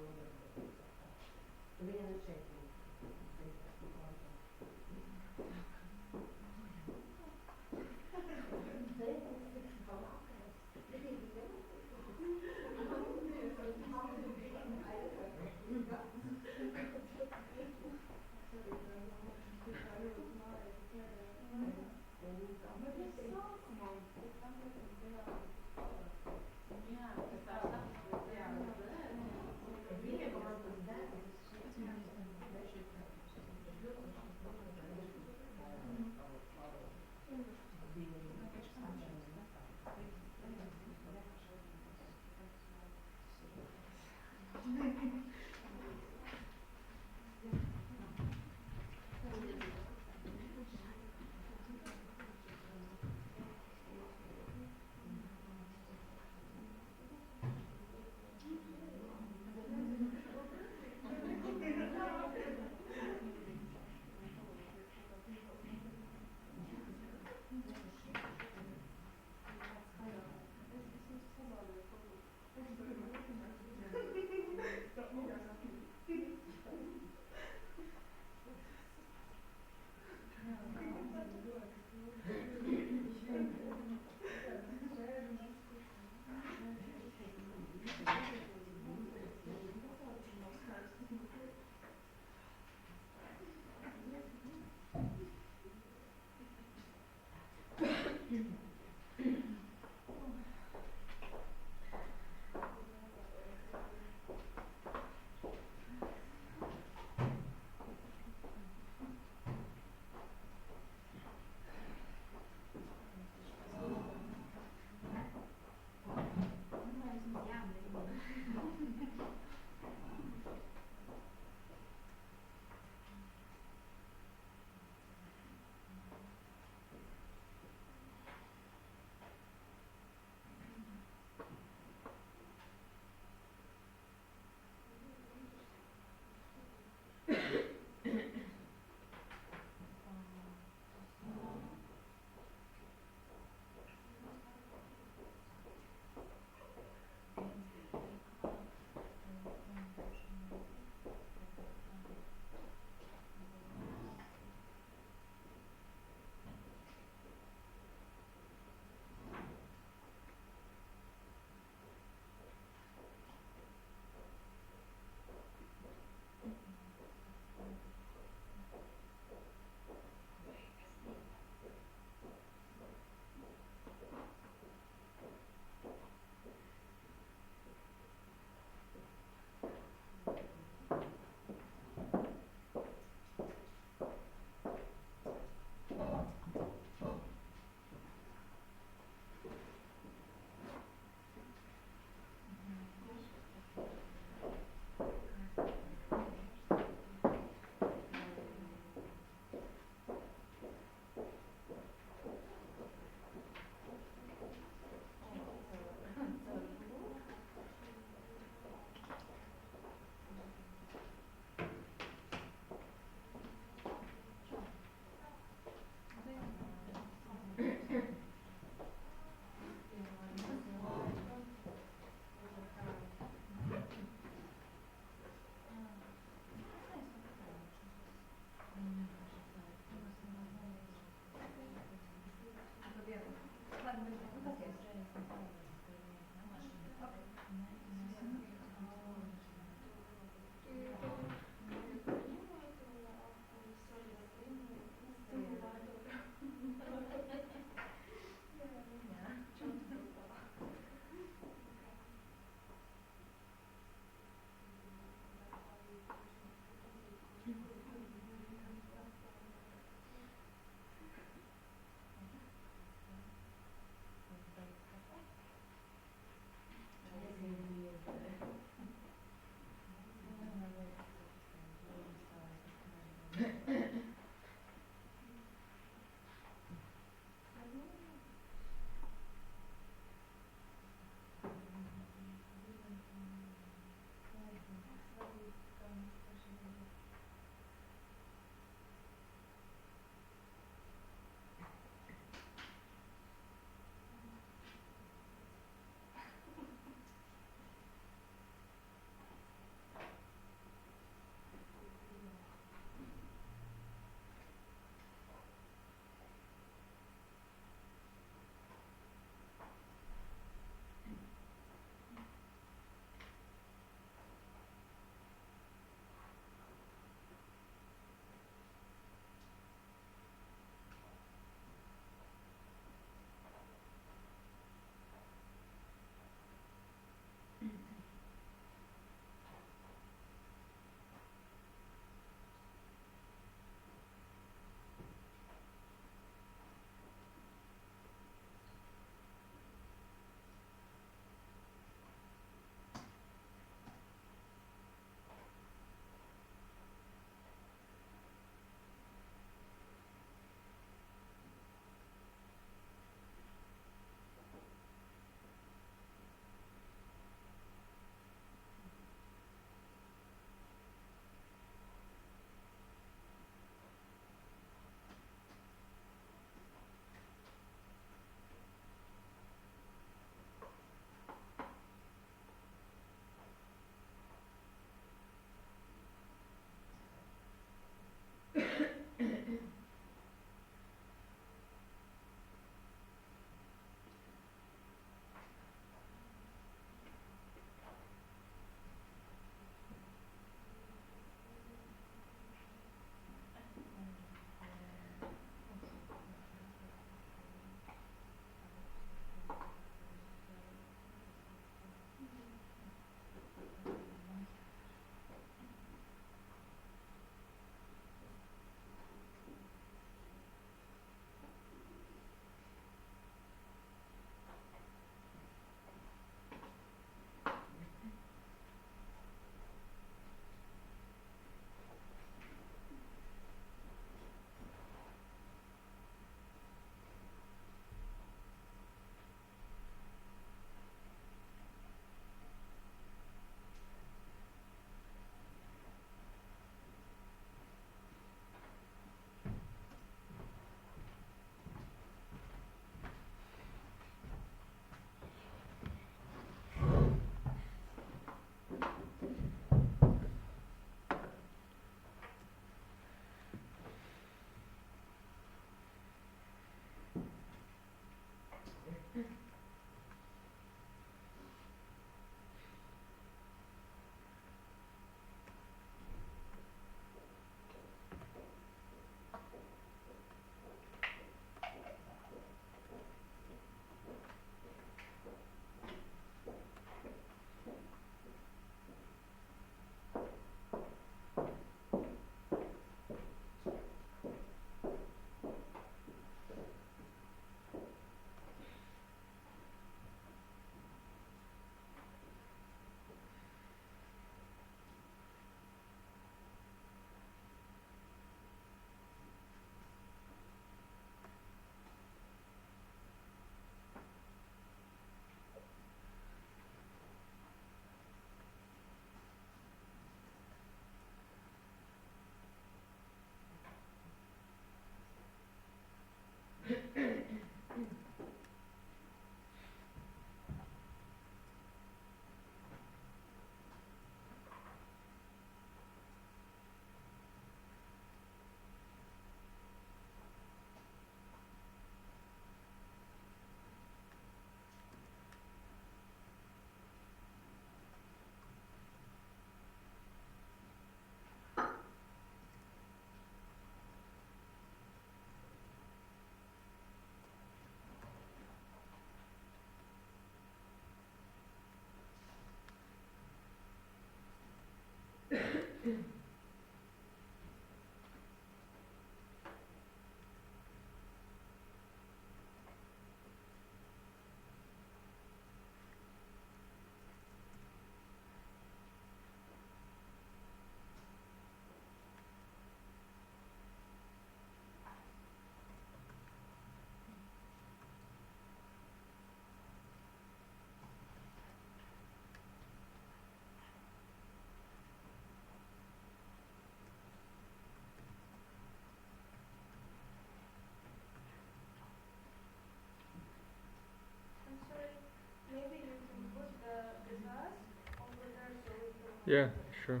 Yeah, sure.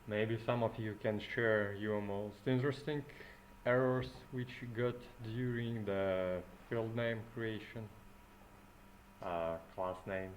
Maybe some of you can share your most interesting errors which you got during the field name creation, class name.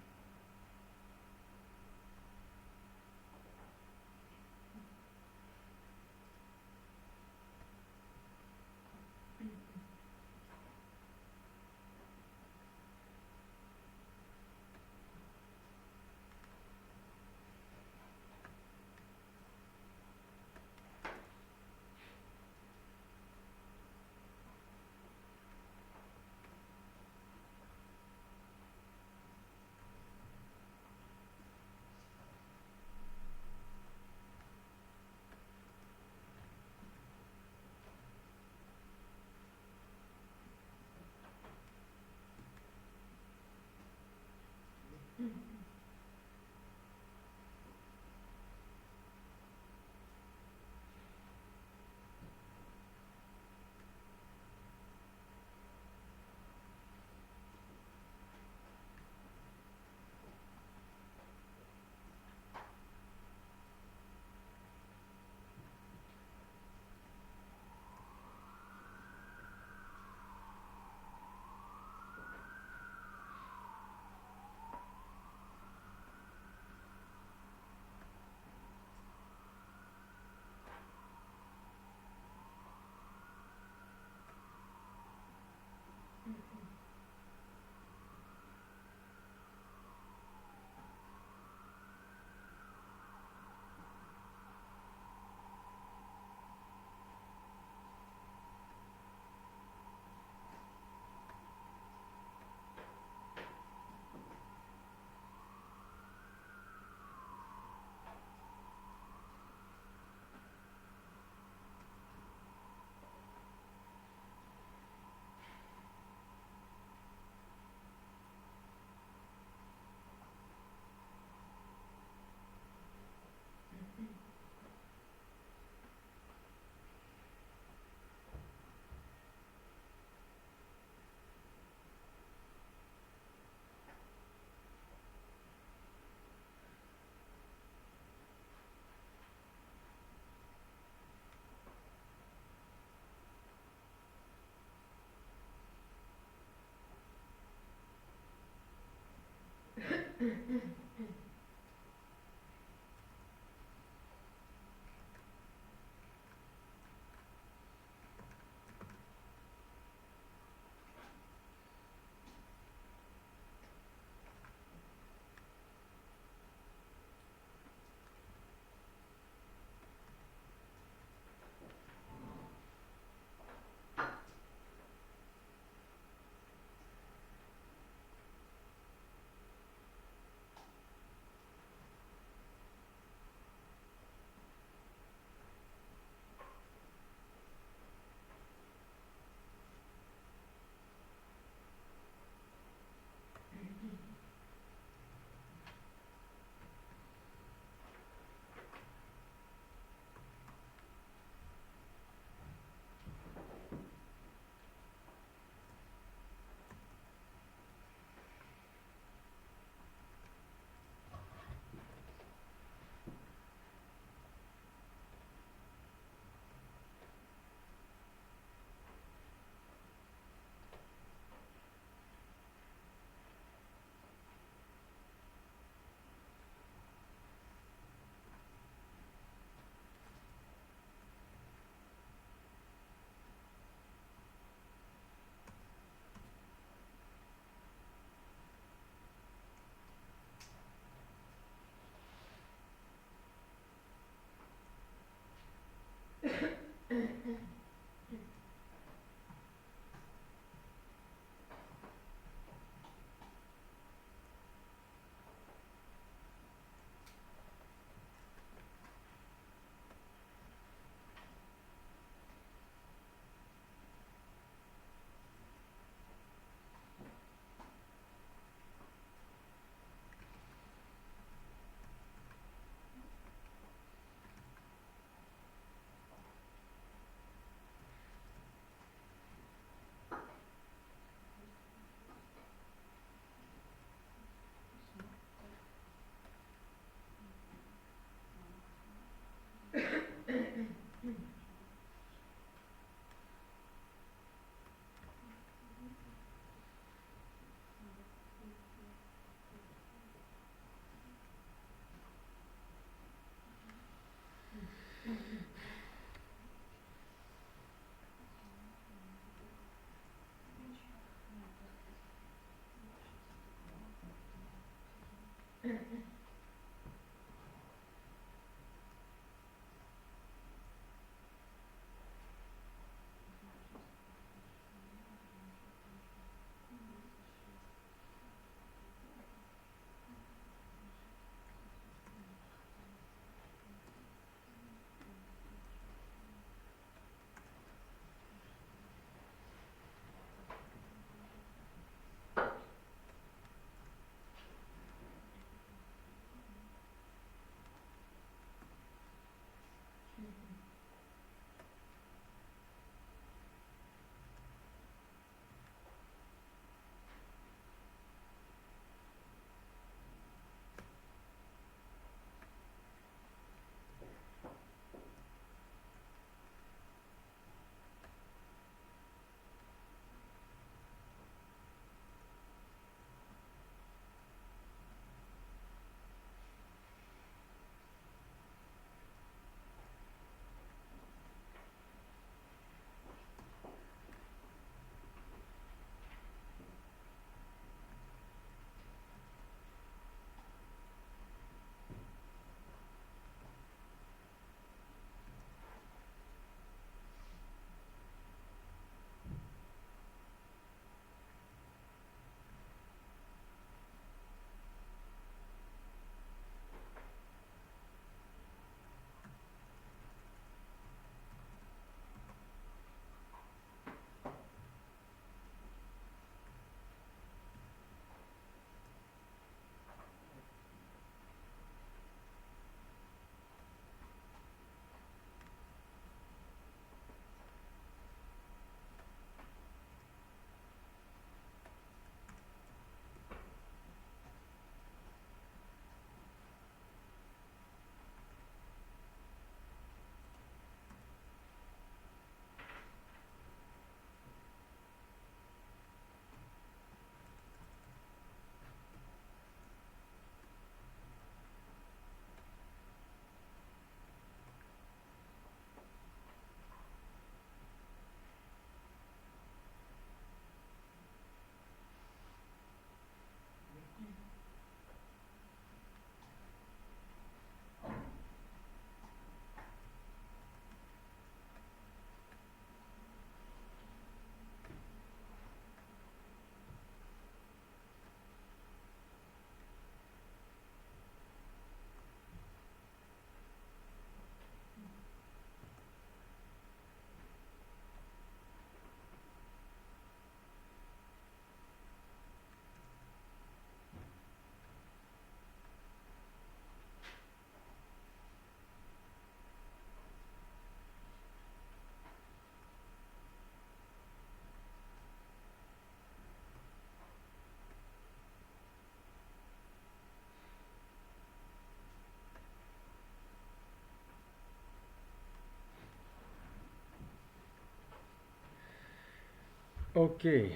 Okay,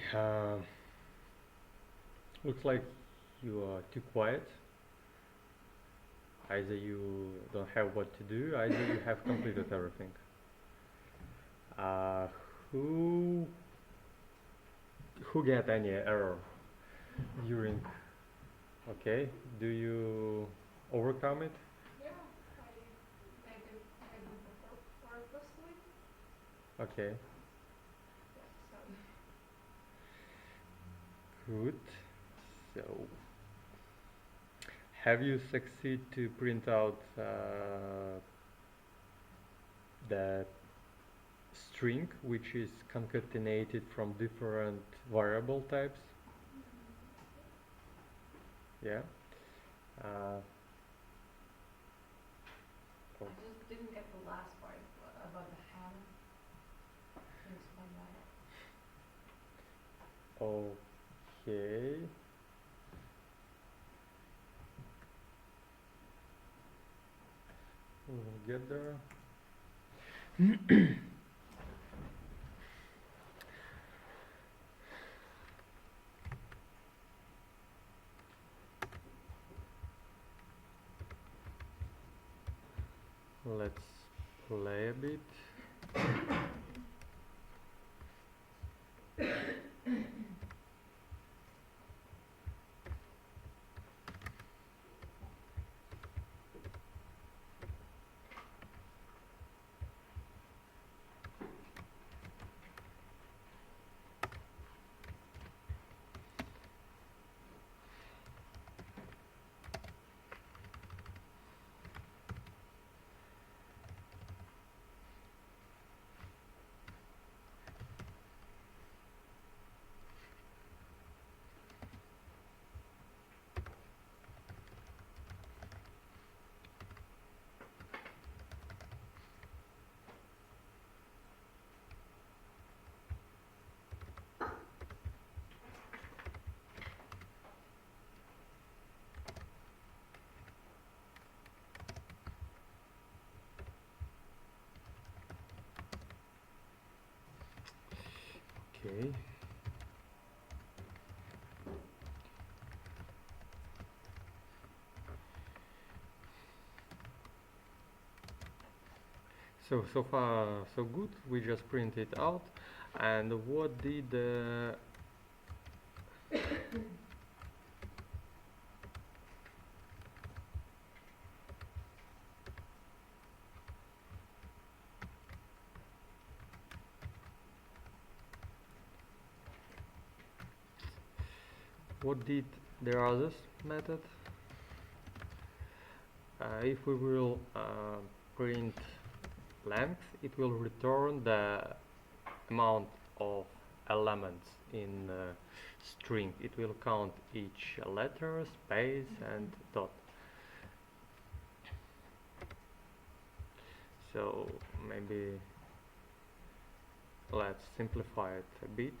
looks like you are too quiet. Either you don't have what to do, either you have completed everything. Uh, who get any error during? Okay, do you overcome it? Yeah, I did purposely. Okay, Yeah, so good. So, have you succeed to print out the string which is concatenated from different variable types? Yeah. Uh, I just didn't get the last part about the ham. Can you explain that? okay. We'll get there. Let's play a bit. Okay. So far so good. We just print it out. And what did the others method? If we will print length, it will return the amount of elements in string. It will count each letter, space, and dot. So maybe let's simplify it a bit.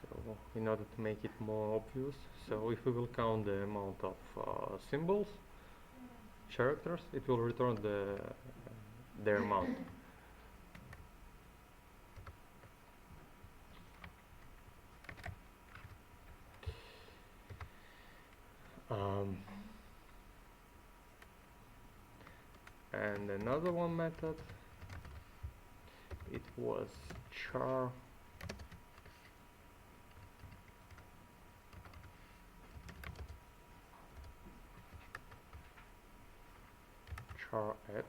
So in order to make it more obvious, so if we will count the amount of symbols, characters, it will return their amount. And another one method, it was char at.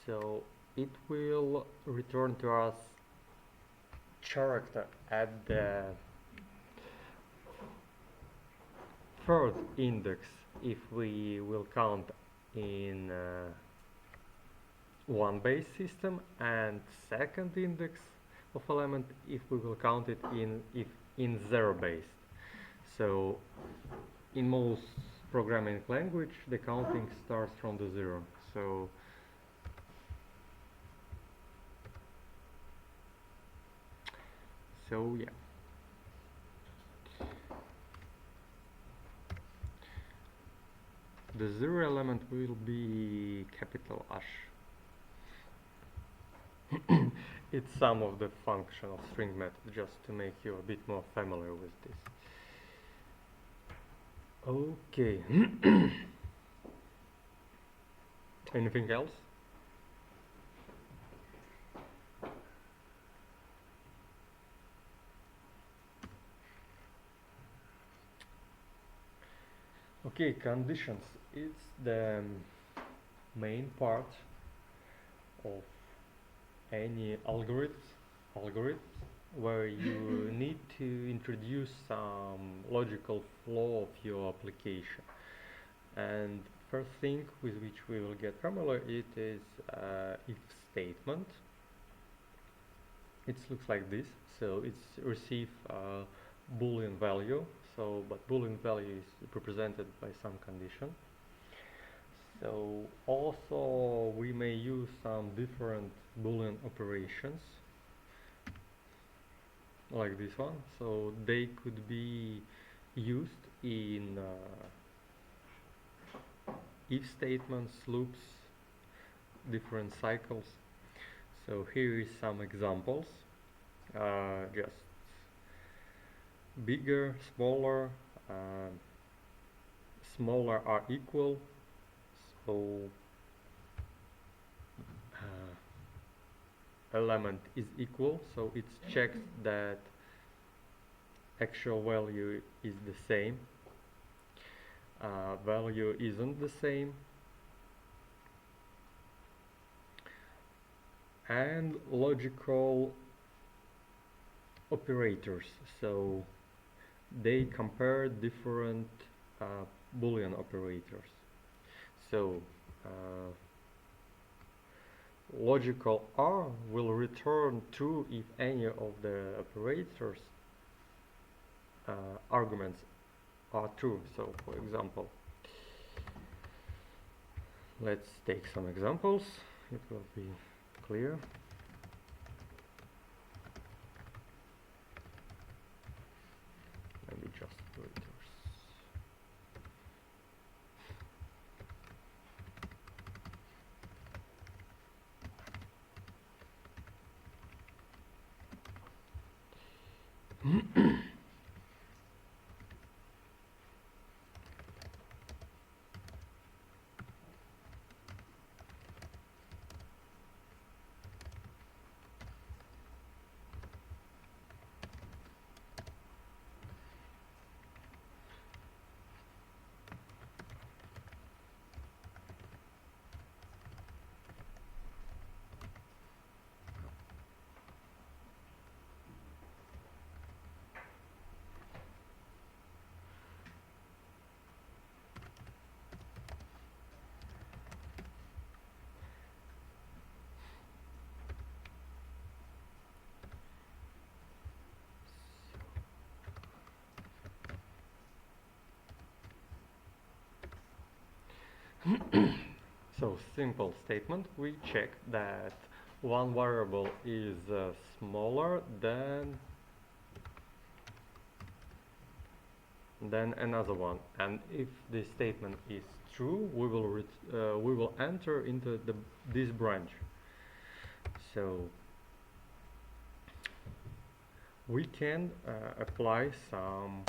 So it will return to us character at the third index if we will count in one base system, and second index of element if we will count it in zero base. So in most programming language the counting starts from the zero. So yeah. the zero element will be capital H. It's some of the function of string method, just to make you a bit more familiar with this. Okay. Anything else? Okay, conditions. It's the main part of any algorithm where you need to introduce some logical flow of your application. And first thing with which we will get familiar, it is if statement. It looks like this. So it's receive Boolean value. So, but Boolean value is represented by some condition. So also we may use some different Boolean operations like this one. So they could be used in if statements, loops, different cycles. So here is some examples. Just bigger, smaller, smaller are equal. So element is equal, so it checks that actual value is the same. Value isn't the same. And logical operators, so they compare different Boolean operators. So logical R will return true if any of the operators arguments are true. So for example, let's take some examples, it will be clear. Maybe just operators. So simple statement, we check that one variable is smaller than another one, and if this statement is true, we will enter into this branch. So we can apply some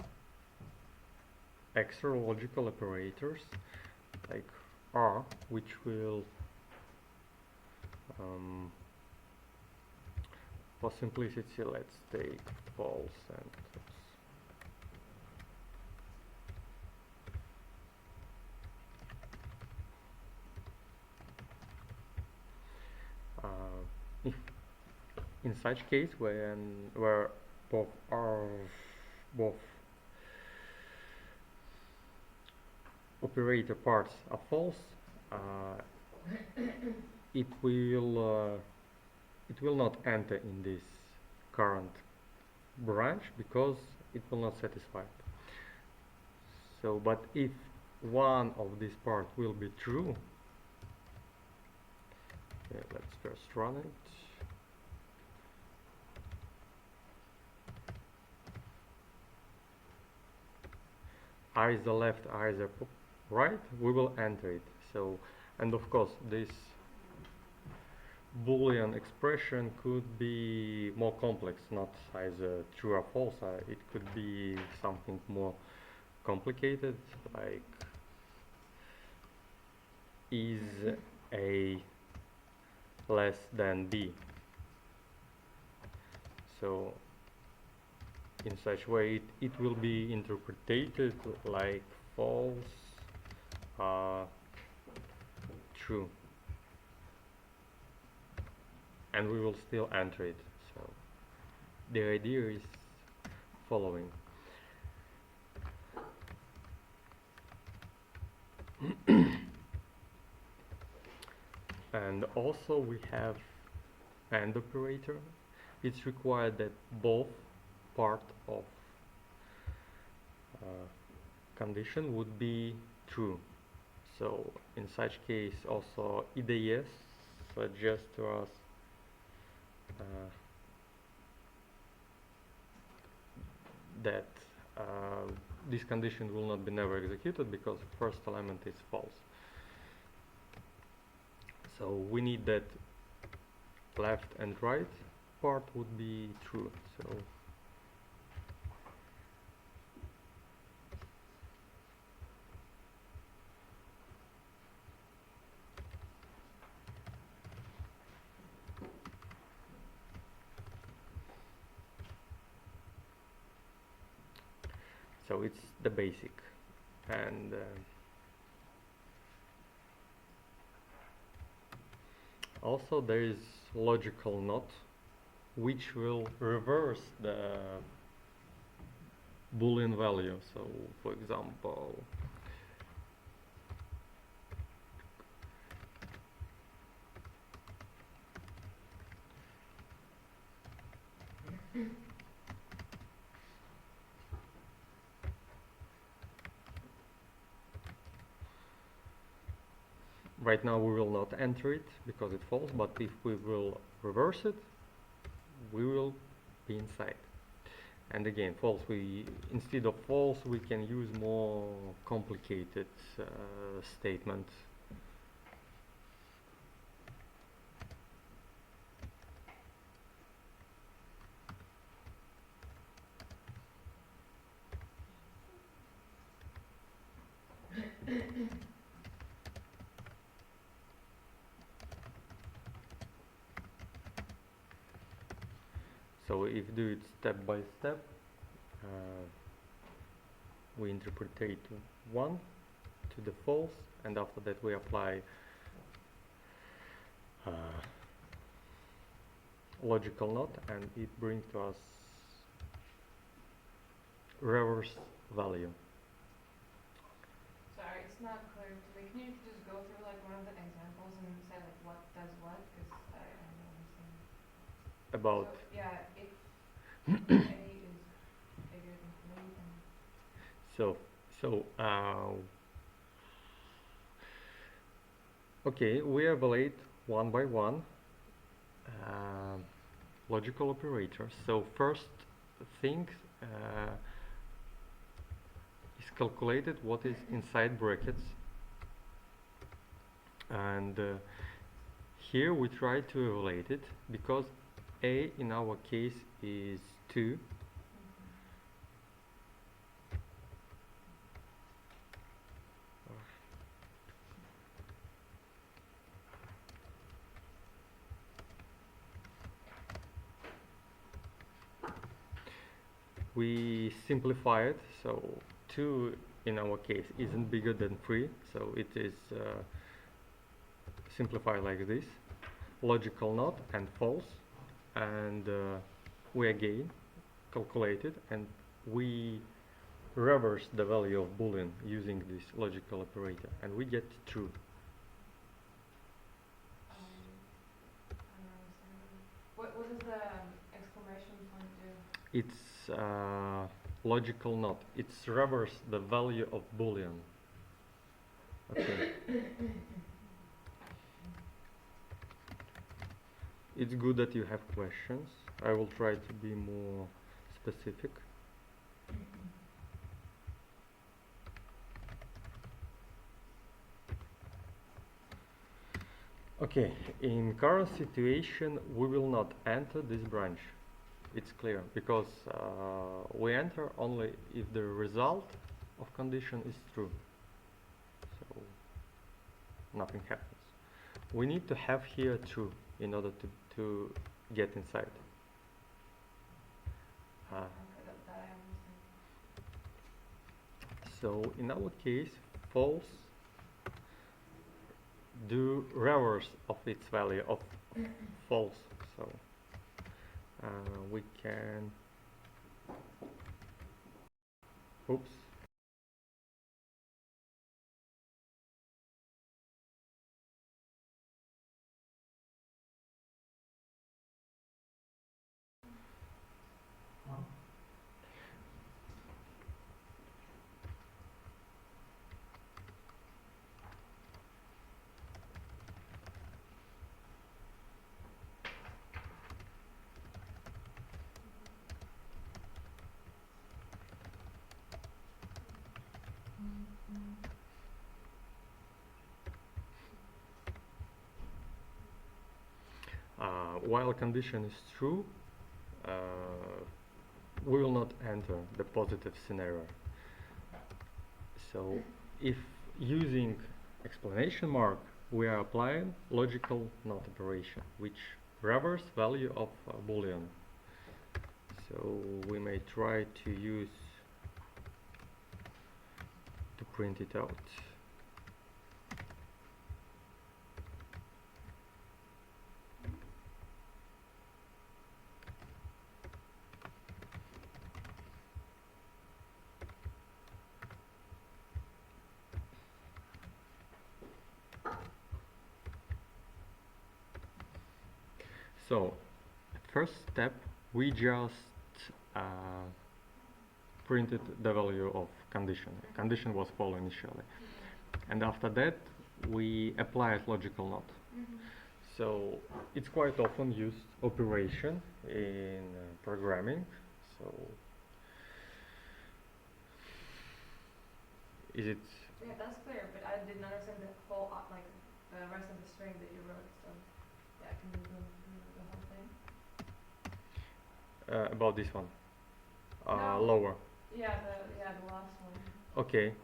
extra logical operators like R, which will for simplicity, let's take false and if in such case where both operator parts are false, it will not enter in this current branch because it will not satisfy it. So, but if one of these parts will be true, okay, let's first run it. Either left, either right, we will enter it. So, and of course, this Boolean expression could be more complex, not either true or false. It could be something more complicated, like is A less than B. So in such way it will be interpreted like false or true, and we will still enter it. So the idea is following. And also we have AND operator. It's required that both part of condition would be true. So in such case also EDS suggests to us that this condition will not be never executed because first element is false. So we need that left and right part would be true. So it's the basic, and also there is logical not, which will reverse the Boolean value. So for example, right now we will not enter it because it's false, but if we will reverse it, we will be inside. And again, false, instead of false we can use more complicated statement. So if do it step by step, we interpretate 1 to the false, and after that we apply logical not, and it brings to us reverse value. Sorry, it's not clear to me. Can you just go through like one of the examples and say like what does what? Because I don't understand. About So, yeah, if A is bigger than 3, then okay, we evaluate one by one logical operators. So first thing is calculated what is inside brackets, and here we try to evaluate it because A in our case is 2. We simplify it, so 2 in our case isn't bigger than 3, so it is simplified like this, logical not and false, and we again calculate it, and we reverse the value of Boolean using this logical operator, and we get true. I don't understand. What does the exclamation point do? It's logical not. It's reverse the value of Boolean. Okay. It's good that you have questions. I will try to be more specific. Okay, in current situation, we will not enter this branch. It's clear, because we enter only if the result of condition is true. So nothing happens. We need to have here true in order to get inside. Okay, that I understand. So in our case, false do reverse of its value of false. So we can, oops. While condition is true, we will not enter the positive scenario. So if using exclamation mark, we are applying logical not operation, which reverse value of boolean. So we may try to use to print it out. So, first step, we just printed the value of condition. Condition was false initially. And after that, we applied logical not. So, it's quite often used operation in programming. So, is it? Yeah, that's clear, but I didn't understand the whole, like, the rest of the string that you wrote, so yeah, can you go through the whole thing? About this one? No. Lower. Yeah, the last one. Okay.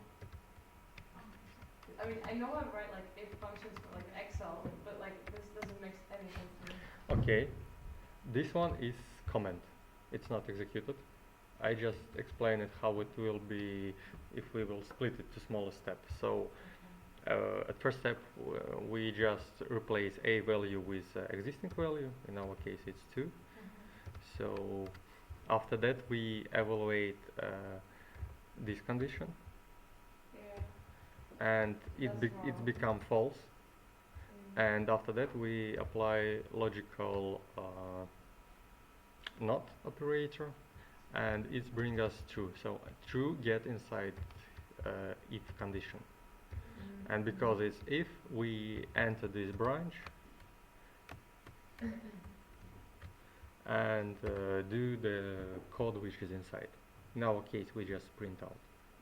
I mean, I know how to write like if functions for like Excel, but like this doesn't make any sense to me. Okay. This one is comment. It's not executed. I just explained it how it will be if we will split it to smaller steps. So at first step we just replace a value with existing value. In our case it's 2. So after that we evaluate this condition. Yeah. And it's become false. And after that we apply logical not operator, and it's bring us true. So true get inside if condition. And because it's if, we enter this branch and do the code which is inside. In our case, we just print out.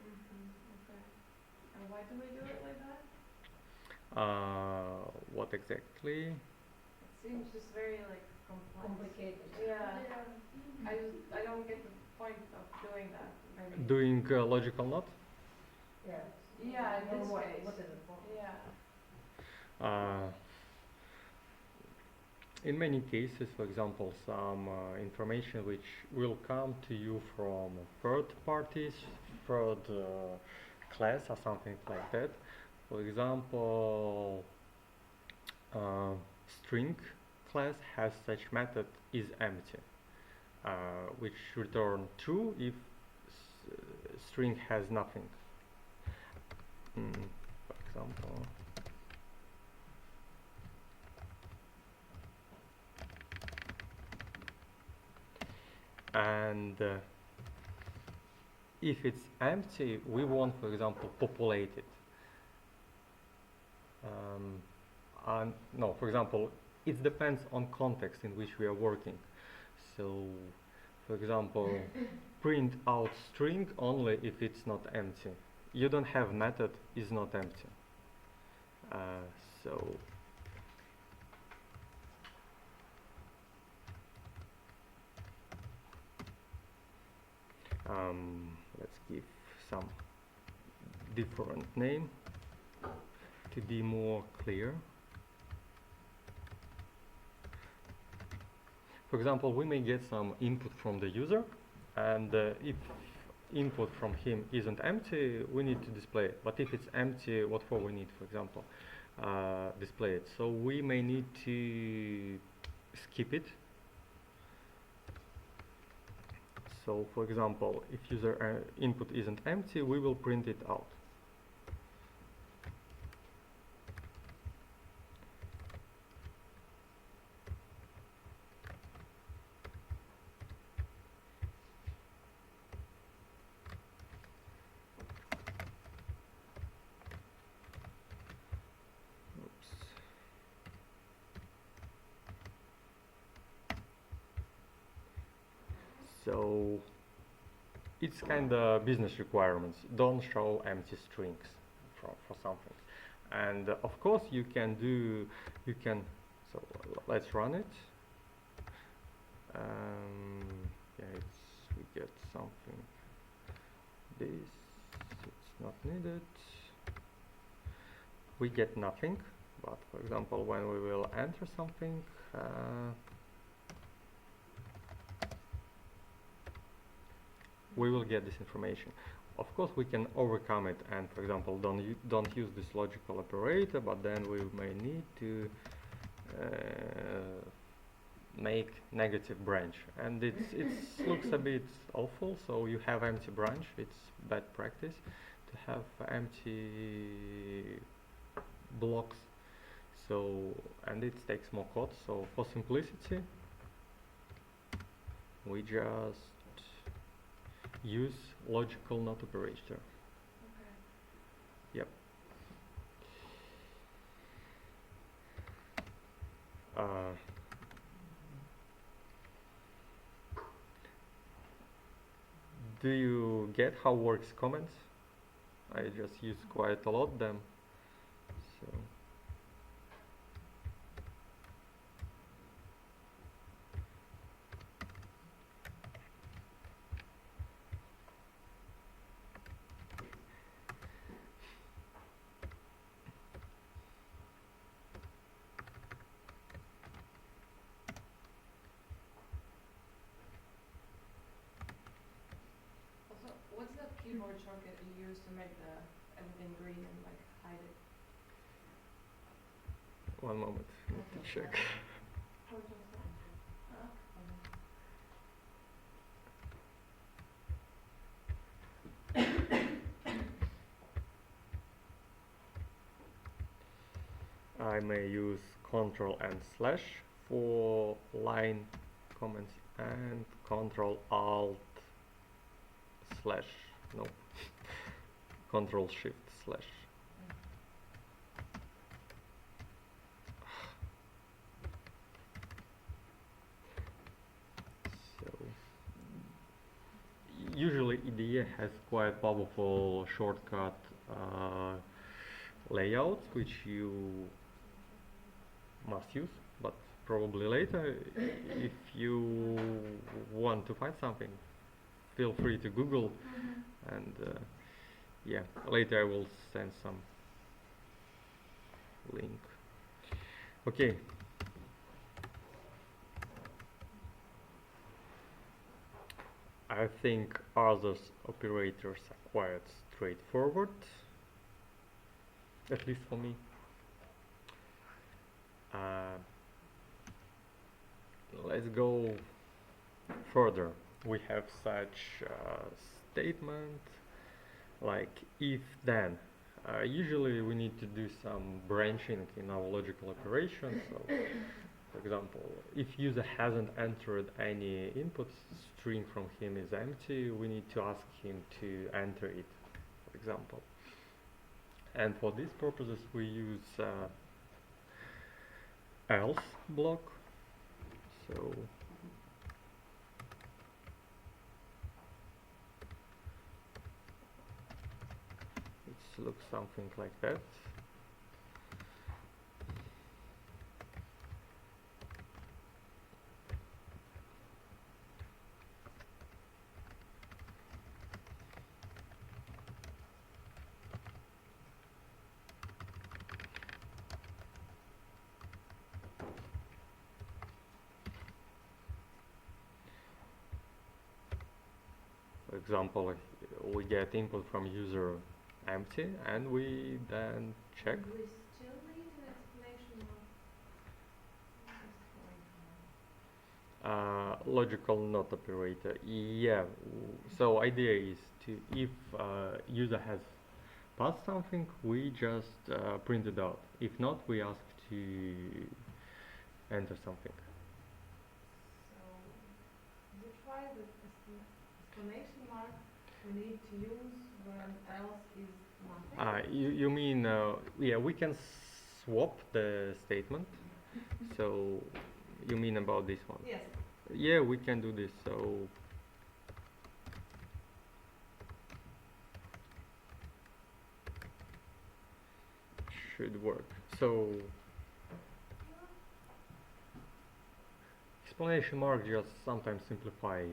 Okay. And why do we do it like that? What exactly? It seems just very like Complicated. Yeah. I don't get the point of doing that. Maybe. Doing logical not? Yeah. Yeah, in this What case. is it for? Yeah. In many cases, for example, some information which will come to you from third parties, third class or something like that. For example, string class has such method is empty, which return true if string has nothing. For example, and if it's empty, we want, for example, populate it. No, for example, it depends on context in which we are working. So, for example, print out string only if it's not empty. You don't have method is not empty. So Let's give some different name to be more clear. For example, we may get some input from the user, and if input from him isn't empty, we need to display it. But if it's empty, what for we need, for example, display it. So we may need to skip it. So for example, if user input isn't empty, we will print it out. So it's kind of business requirements. Don't show empty strings for something. And of course you can, so let's run it. Yeah, we get something. It's not needed. We get nothing, but for example, when we will enter something, we will get this information. Of course, we can overcome it and, for example, don't use this logical operator, but then we may need to make negative branch, and it looks a bit awful. So you have empty branch. It's bad practice to have empty blocks. So, and it takes more code. So for simplicity, we just use logical not operator. Okay. Yep. Do you get how works comments? I just use quite a lot them. So Also, what's the keyboard shortcut you use to make everything green and like hide it? one moment, need to check. Huh? I may use Control and slash for line comments and Control Alt slash, no, Control Shift slash. So usually IDE has quite powerful shortcut layouts which you must use, but probably later. If you want to find something, feel free to Google, and yeah, later I will send some link. Okay. I think others operators are quite straightforward, at least for me. Let's go further. We have such statement like if then. Usually we need to do some branching in our logical operation. So for example, if user hasn't entered any input, string from him is empty, we need to ask him to enter it, for example. And for these purposes we use else block. So it looks something like that. example, we get input from user empty, and we then check. We still need an explanation mark. Just for Logical not operator. Yeah. So idea is to, if user has passed something, we just print it out. If not, we ask to enter something. So, you try the exclamation mark we need to use when else is nothing? You mean, yeah, we can swap the statement. So you mean about this one? Yes. Yeah, we can do this. So should work. So explanation mark just sometimes simplify.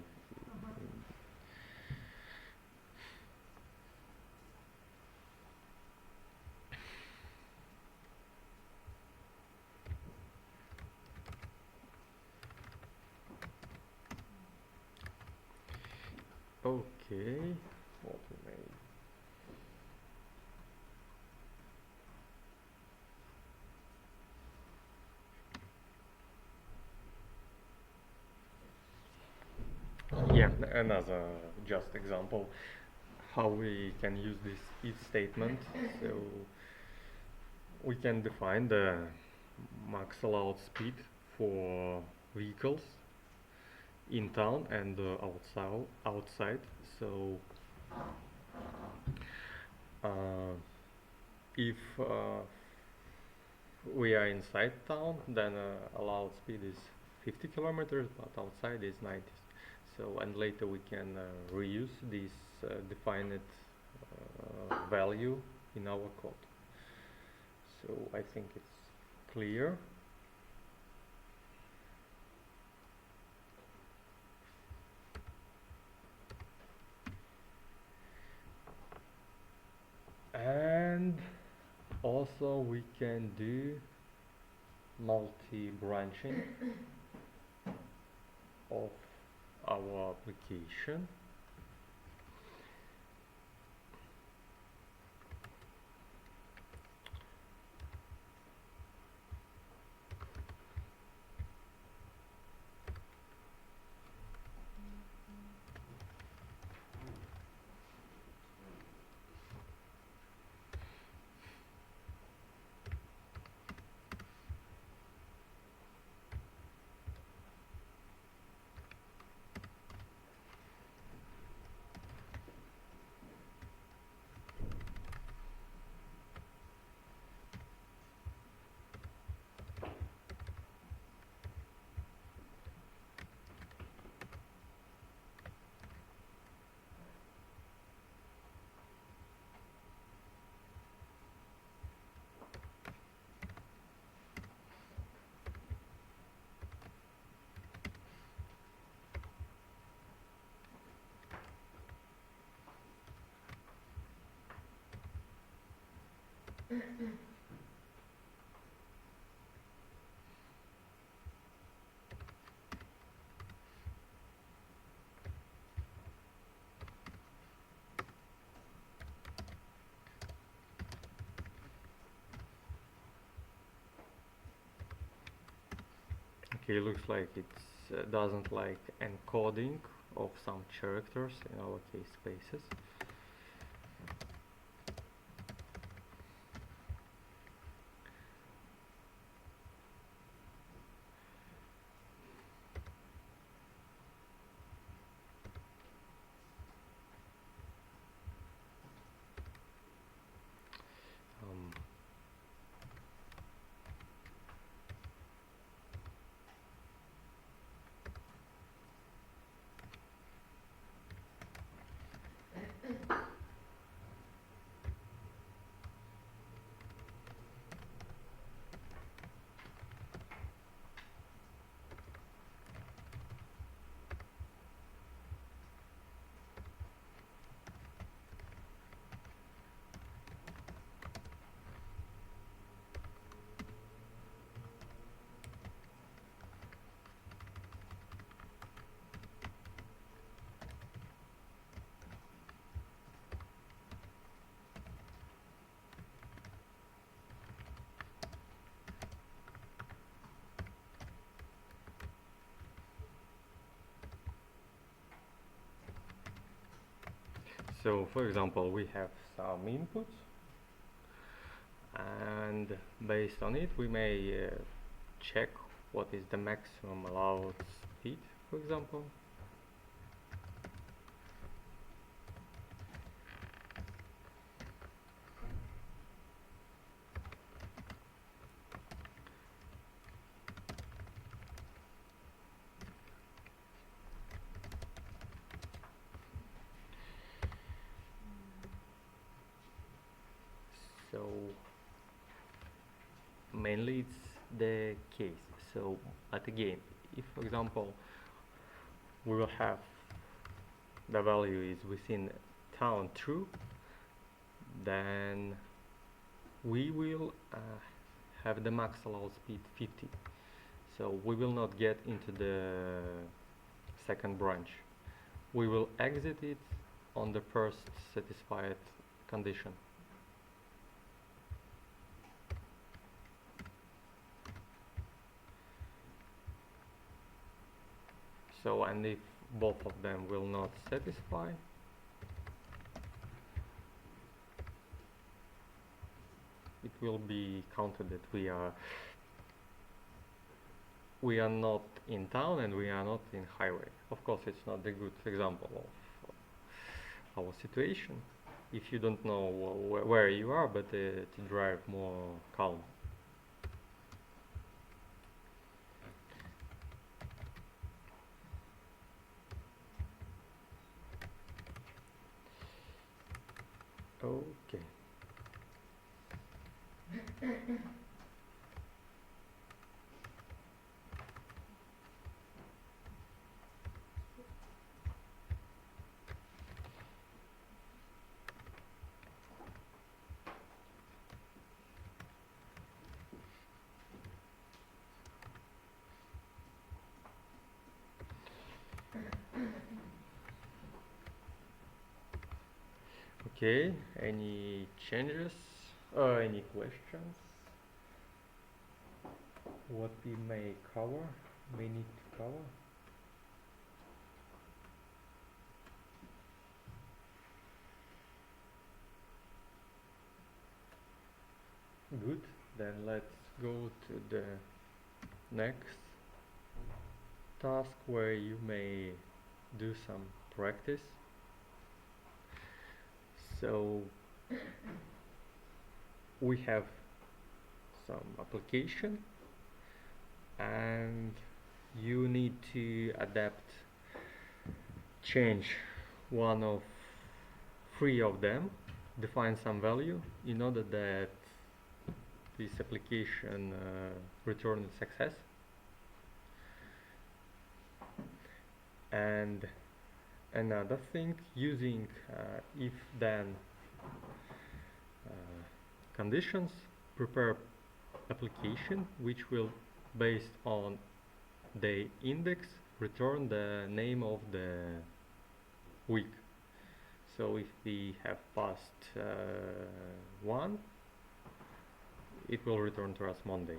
Okay, what we made. Yeah, another just example how we can use this if statement. So we can define the max allowed speed for vehicles in town and outside. So if we are inside town, then allowed speed is 50 kilometers, but outside is 90. So, and later we can reuse this defined value in our code. So I think it's clear. And also we can do multi-branching of our application. Okay, looks like it doesn't like encoding of some characters, in our case spaces. So for example, we have some inputs, and based on it we may check what is the maximum allowed speed, for example. So mainly it's the case. So, but again, if for example we will have the value is within town true, then we will have the max allowed speed 50. So we will not get into the second branch. We will exit it on the first satisfied condition. So, and if both of them will not satisfy, it will be counted that we are not in town and we are not in highway. Of course, it's not a good example of our situation if you don't know where you are, but to drive more calm. Okay. Okay, any changes? Any questions? What we may need to cover? Good, then let's go to the next task where you may do some practice. So we have some application and you need to change one of three of them, define some value in order that this application returns success. And another thing, using if-then conditions, prepare application which will, based on the index, return the name of the week. So if we have passed 1, it will return to us Monday.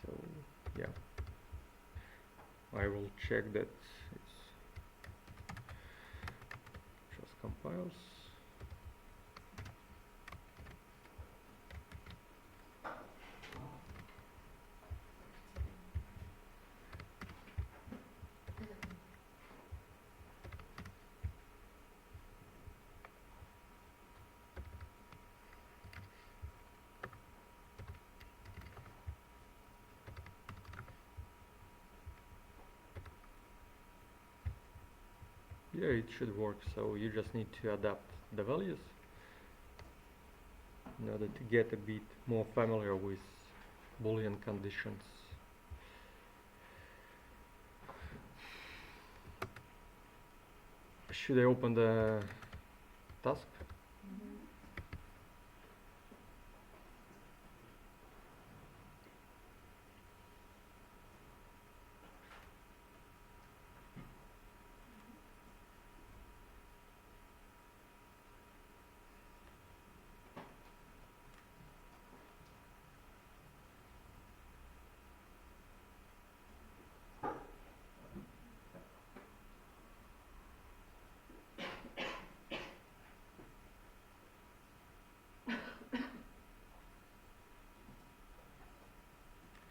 So yeah, I will check that it's just compiles. Yeah, it should work. So you just need to adapt the values in order to get a bit more familiar with Boolean conditions. Should I open the task?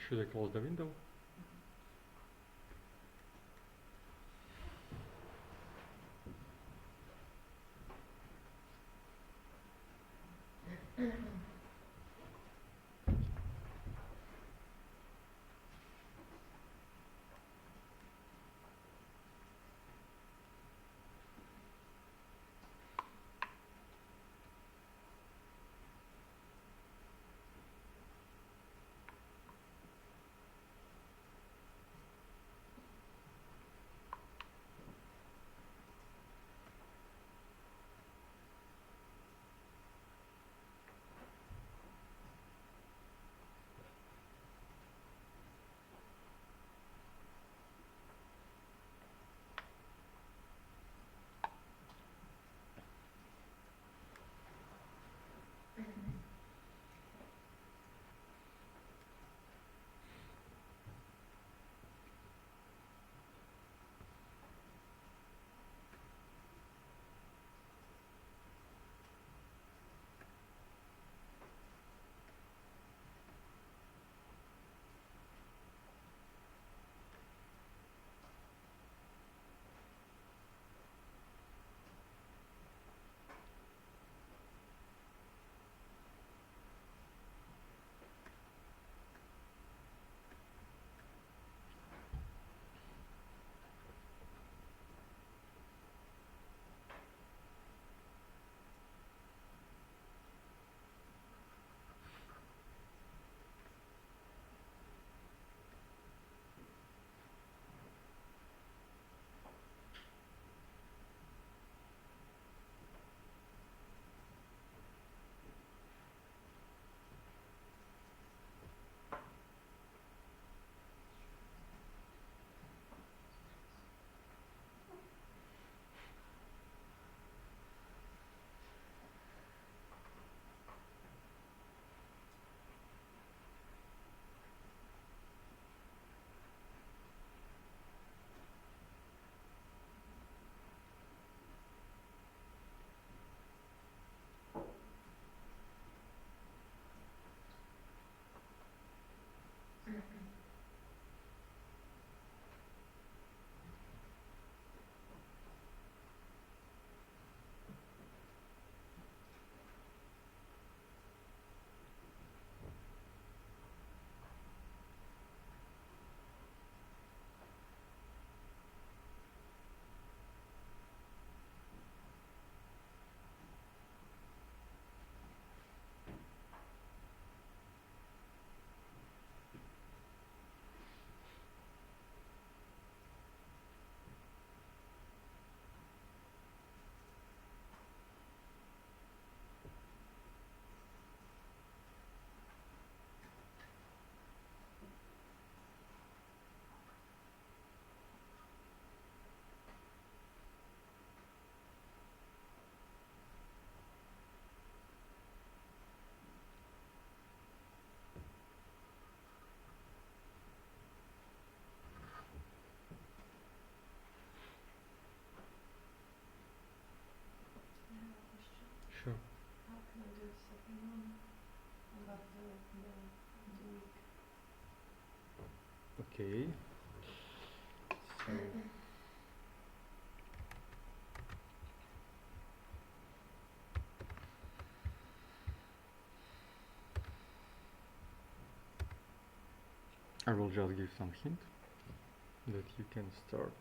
Should I close the window? Sure. How can I do the second one? About the week. Okay. So I will just give some hint that you can start.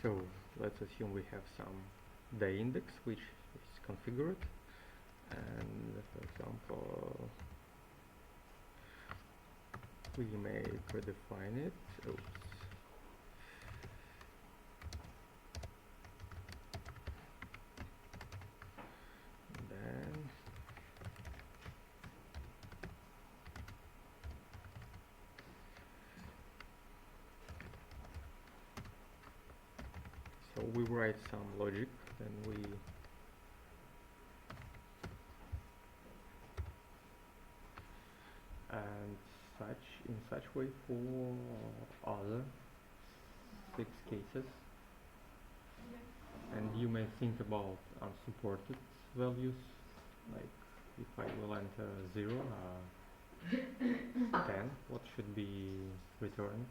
So let's assume we have some day index which is configured, and for example we may predefine it. Oops. Then write some logic, then we and in such way for other 6 cases. And you may think about unsupported values, like if I will enter 0, 10, what should be returned?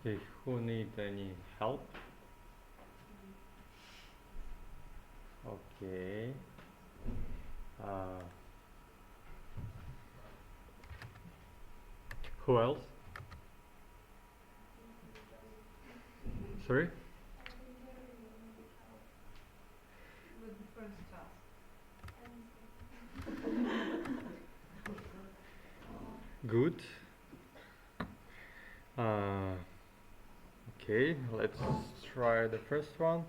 Okay, who need any help? Okay. Uh, who else? Sorry? With the first task. Good. Uh, okay, let's try the first one.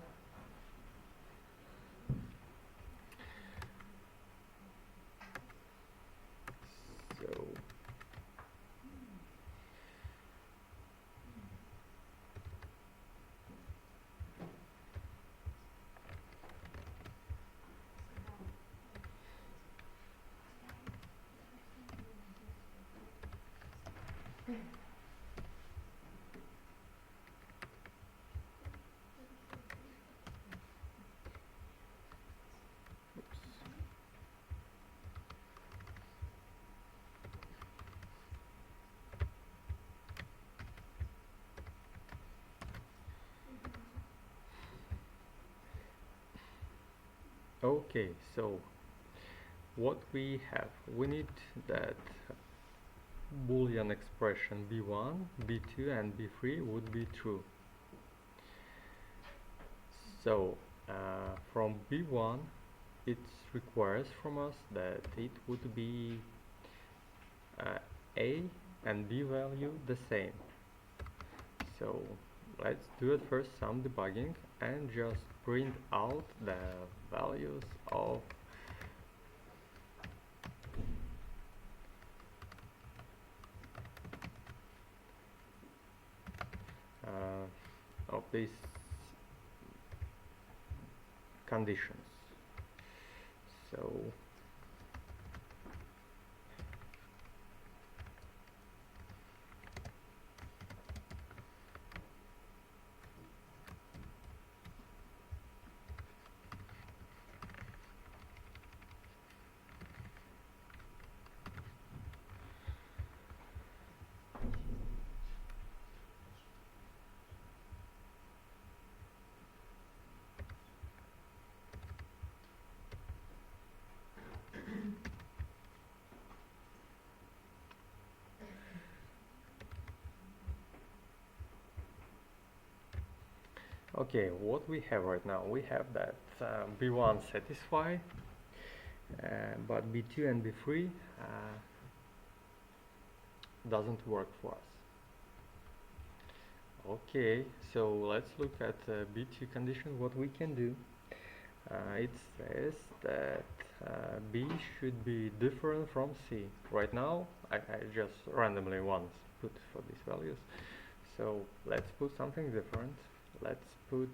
So, okay, so what we have, we need that Boolean expression b1, b2 and b3 would be true. So from b1 it requires from us that it would be a and b value the same. So let's do at first some debugging and just print out the values of these conditions. So okay, what we have right now, we have that b1 satisfy, but b2 and b3 doesn't work for us. Okay, so let's look at b2 condition. What we can do, it says that b should be different from c. Right now I just randomly once put for these values, so let's put something different. Let's put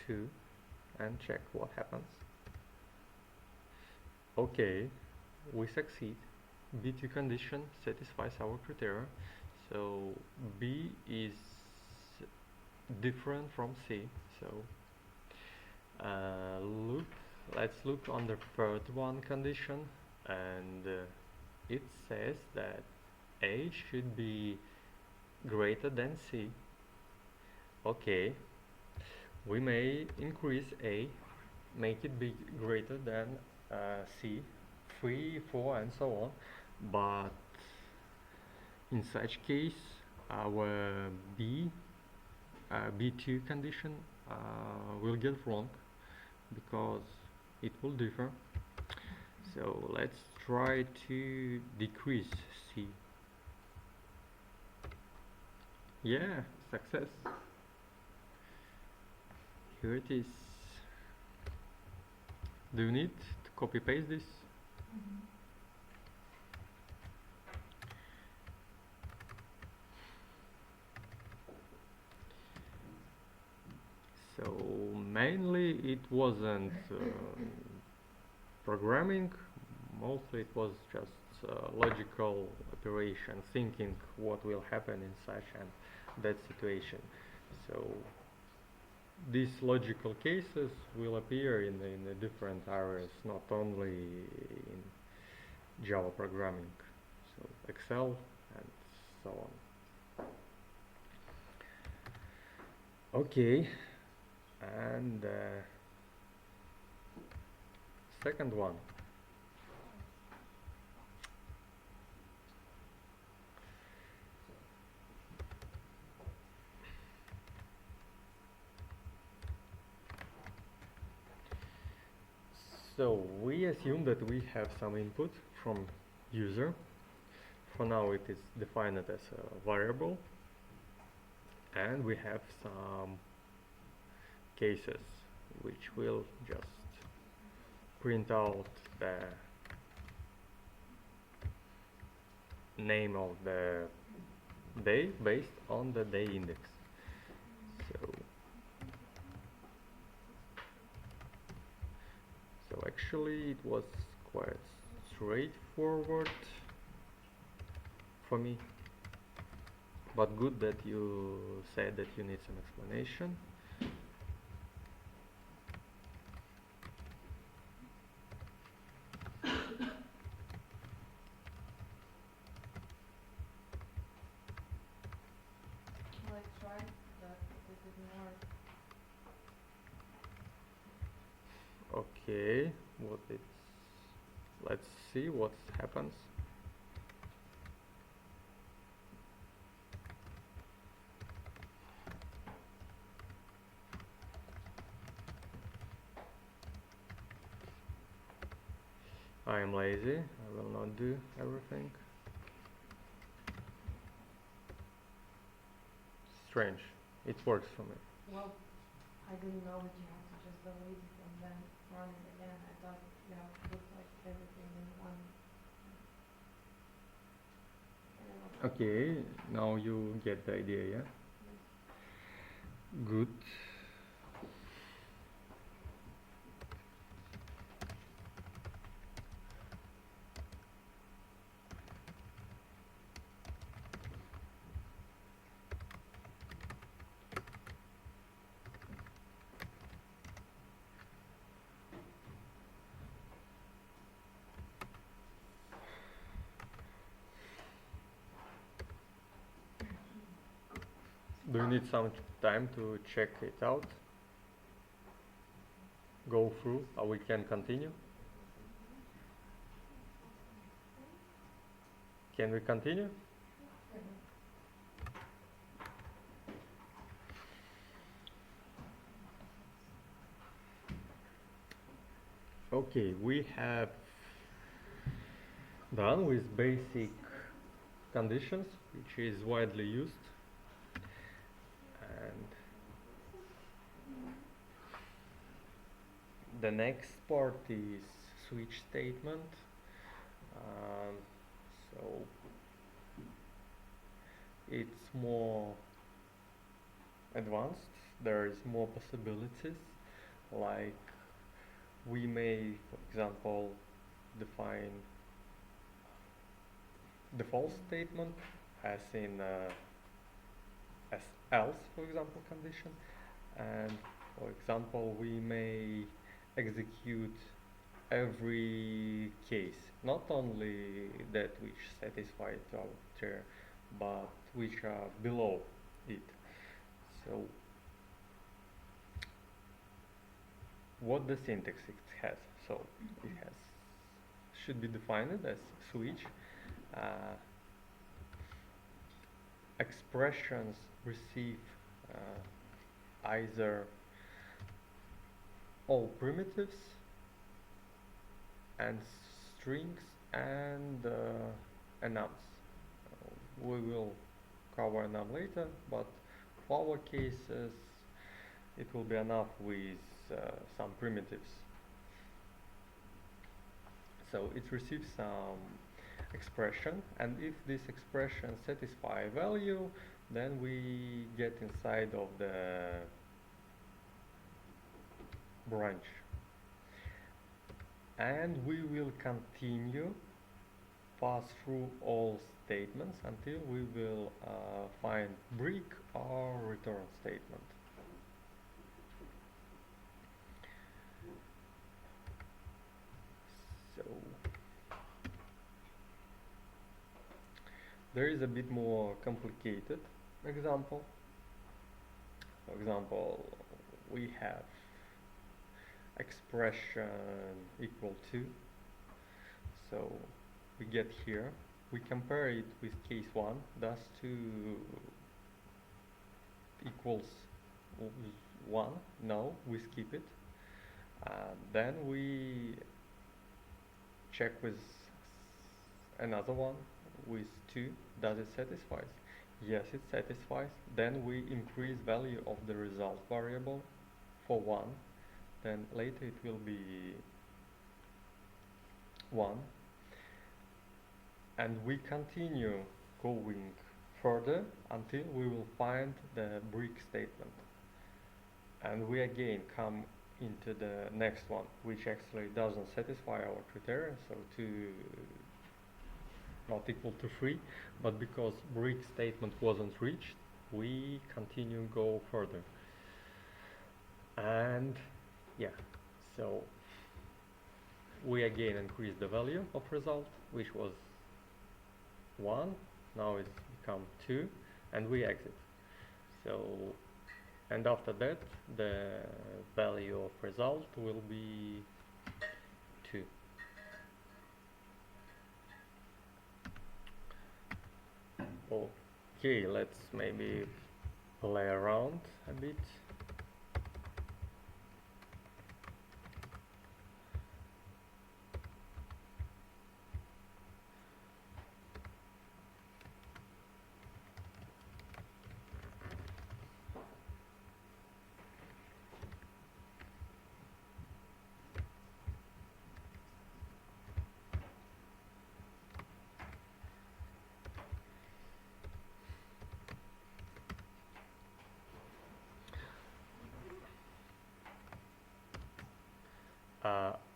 2 and check what happens. Okay, we succeed. B2 condition satisfies our criteria, so B is different from C. So let's look on the third one condition, and it says that A should be greater than C. Okay, we may increase A, make it be greater than C, 3, 4 and so on, but in such case our B2 condition will get wrong because it will differ. So let's try to decrease C. Yeah, success. Here it is. Do you need to copy paste this? So mainly it wasn't programming, mostly it was just logical operation, thinking what will happen in such and that situation. So these logical cases will appear in the different areas, not only in Java programming, so Excel and so on. Okay, and second one. So we assume that we have some input from user. For now it is defined as a variable, and we have some cases which will just print out the name of the day based on the day index. So actually it was quite straightforward for me, but good that you said that you need some explanation. Well, I tried that, but it didn't work. Okay, let's see what happens. I am lazy, I will not do everything. Strange, it works for me. Well, I didn't know that you have to just delete it and then run it again. I thought you have to put like everything in one. I don't know. Okay, now you get the idea, yeah? Good. Do you need some time to check it out? Go through, or we can continue? Can we continue? Okay, we have done with basic conditions, which is widely used. And the next part is switch statement. So it's more advanced. There is more possibilities, like we may, for example, define the false statement as in as else, for example, condition, and for example we may execute every case, not only that which satisfy to our tier, but which are below it. So what the syntax it has? So it has should be defined as switch. Expressions receive either all primitives and strings and enums. We will cover enum later, but for our cases it will be enough with some primitives. So it receives some expression, and if this expression satisfy value, then we get inside of the branch, and we will continue pass through all statements until we will find break or return statement. So there is a bit more complicated example. For example, we have expression equal to, so we get here, we compare it with case 1, thus 2 equals 1, no, we skip it. Then we check with another one with 2, does it satisfies? Yes, it satisfies. Then we increase value of the result variable for 1, then later it will be 1, and we continue going further until we will find the break statement, and we again come into the next one, which actually doesn't satisfy our criteria, so 2 not equal to 3, but because break statement wasn't reached, we continue go further. And yeah, so we again increase the value of result, which was 1, now it's become 2, and we exit. So, and after that the value of result will be 2. Okay, let's maybe play around a bit.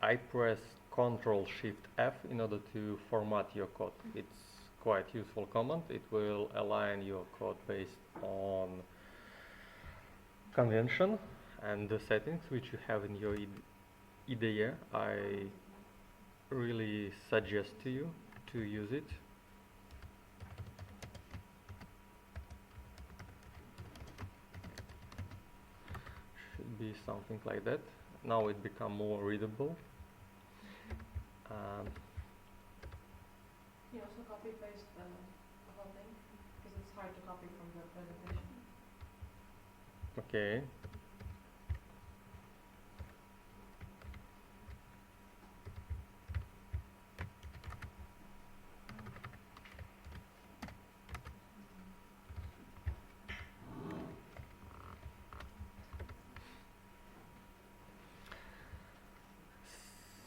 I press Ctrl Shift F in order to format your code. It's quite useful command. It will align your code based on convention and the settings which you have in your IDE. I really suggest to you to use it. Should be something like that. Now it become more readable. You also copy paste the whole thing because it's hard to copy from the presentation. Okay.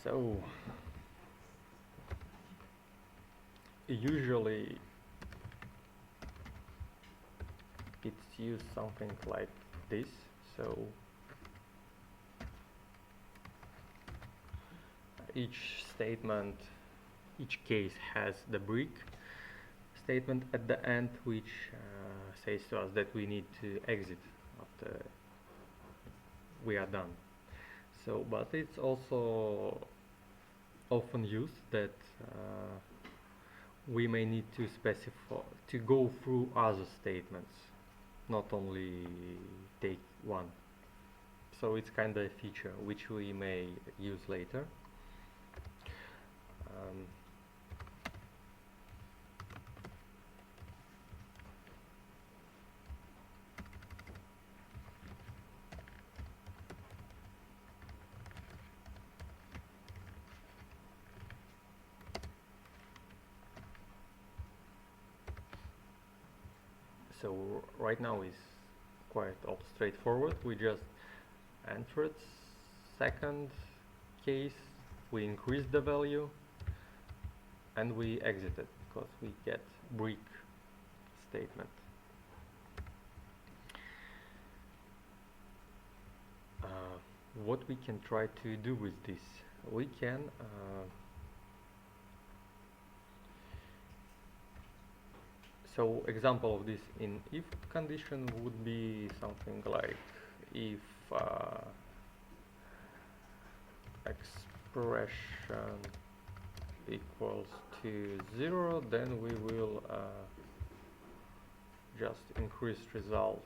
So usually it's used something like this. So each statement, each case has the break statement at the end, which says to us that we need to exit after we are done. So, but it's also often used that we may need to specify, to go through other statements, not only take one. So it's kind of a feature which we may use later. So right now is quite straightforward. We just entered second case, we increase the value, and we exited because we get break statement. What we can try to do with this? We can so example of this in if condition would be something like if expression equals to 0, then we will just increase result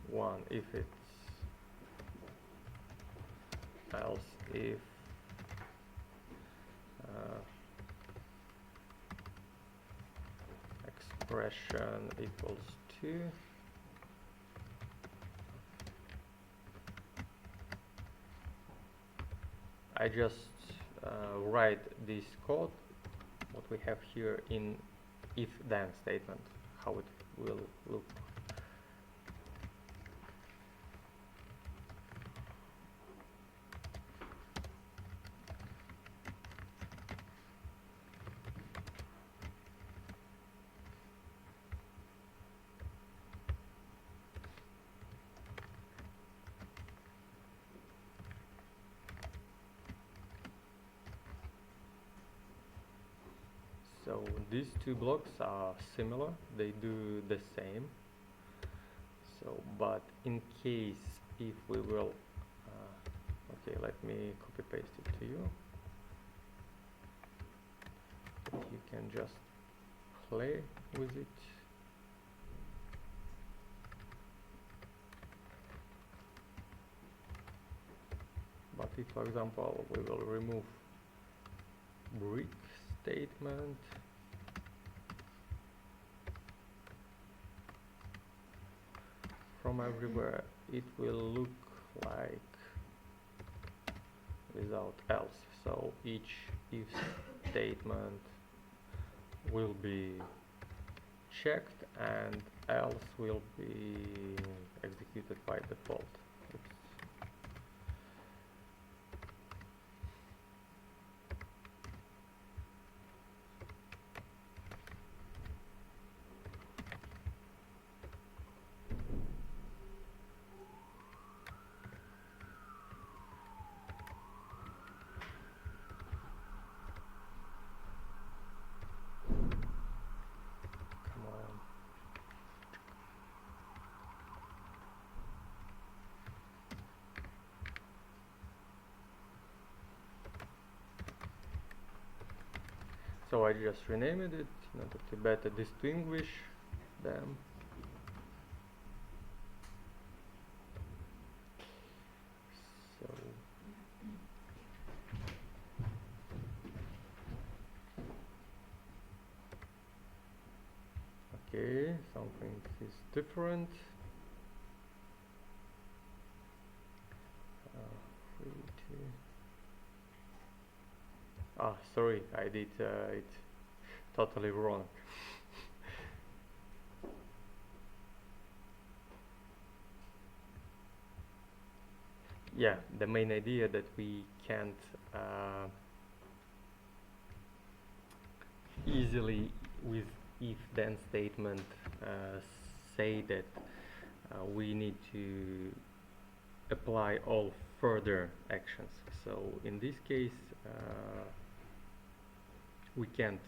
one if it's else if expression equals 2. I just write this code, what we have here, in if-then statement, how it will look. So these two blocks are similar, they do the same. So, but in case if we will, okay, let me copy paste it to you. You can just play with it. But if, for example, we will remove brick statement, from everywhere, it will look like without else. So each if statement will be checked and else will be executed by default. Oops. So I just renamed it in order to better distinguish them. So okay, something is different. Sorry, I did it totally wrong. Yeah, the main idea that we can't easily with if-then statement say that we need to apply all further actions. So in this case we can't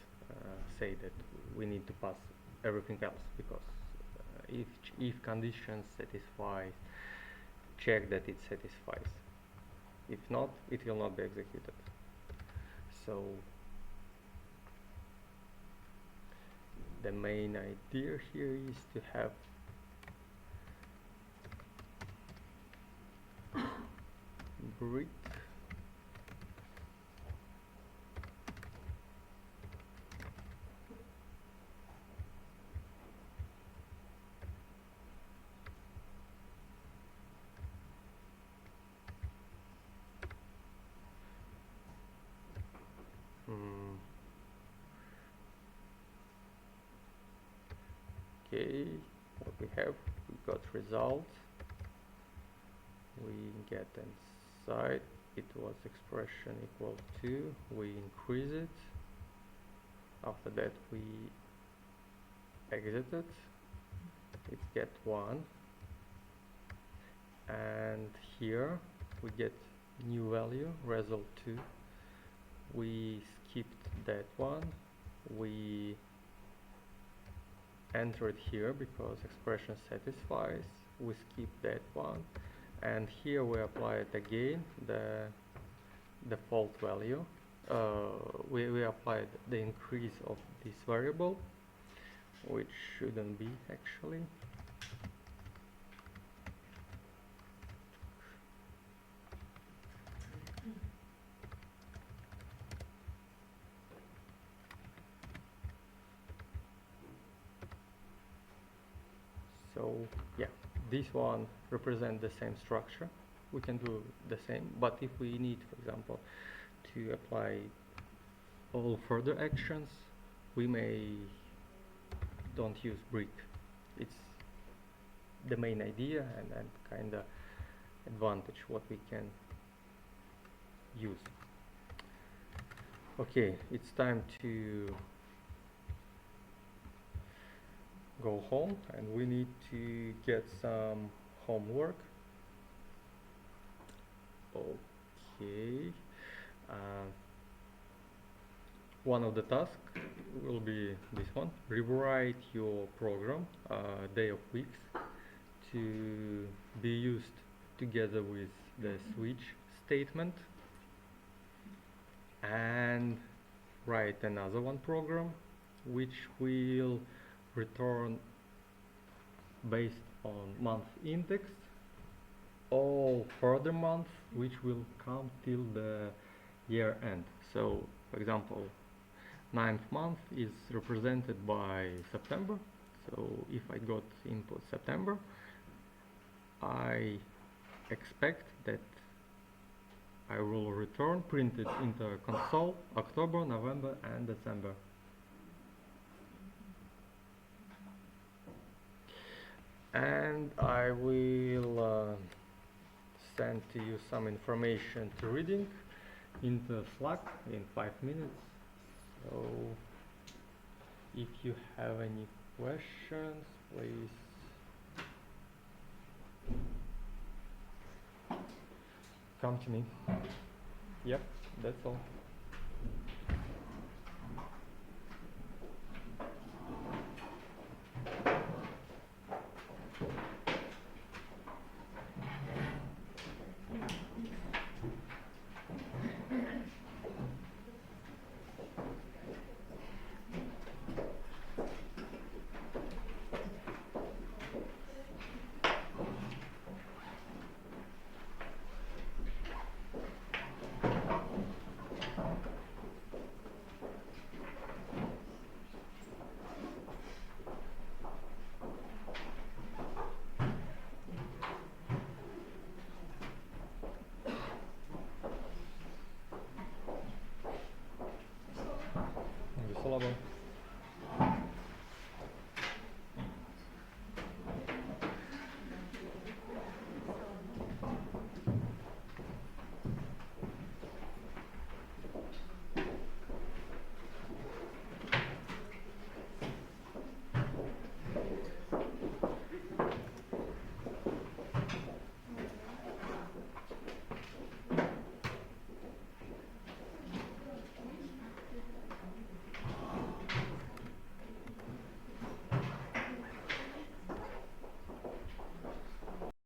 say that we need to pass everything else, because if condition satisfies, check that it satisfies. If not, it will not be executed. So the main idea here is to have brick okay, what we have, we got result, we get inside, it was expression equal to, we increase it, after that we exit it get 1, and here we get new value, result 2, we skipped that one, we enter it here because expression satisfies, we skip that one, and here we apply it again, the default value, we applied the increase of this variable, which shouldn't be actually. So yeah, this one represents the same structure. We can do the same, but if we need, for example, to apply all further actions, we may don't use brick. It's the main idea and kind of advantage what we can use. Okay, it's time to go home, and we need to get some homework. Okay. One of the tasks will be this one: rewrite your program day of weeks to be used together with the switch statement, and write another one program which will return based on month index all further months which will come till the year end. So for example, 9th month is represented by September, so if I got input September, I expect that I will return printed into console October, November and December. And I will send to you some information to reading into Slack in 5 minutes. So if you have any questions, please come to me. Yep, that's all. Веселого.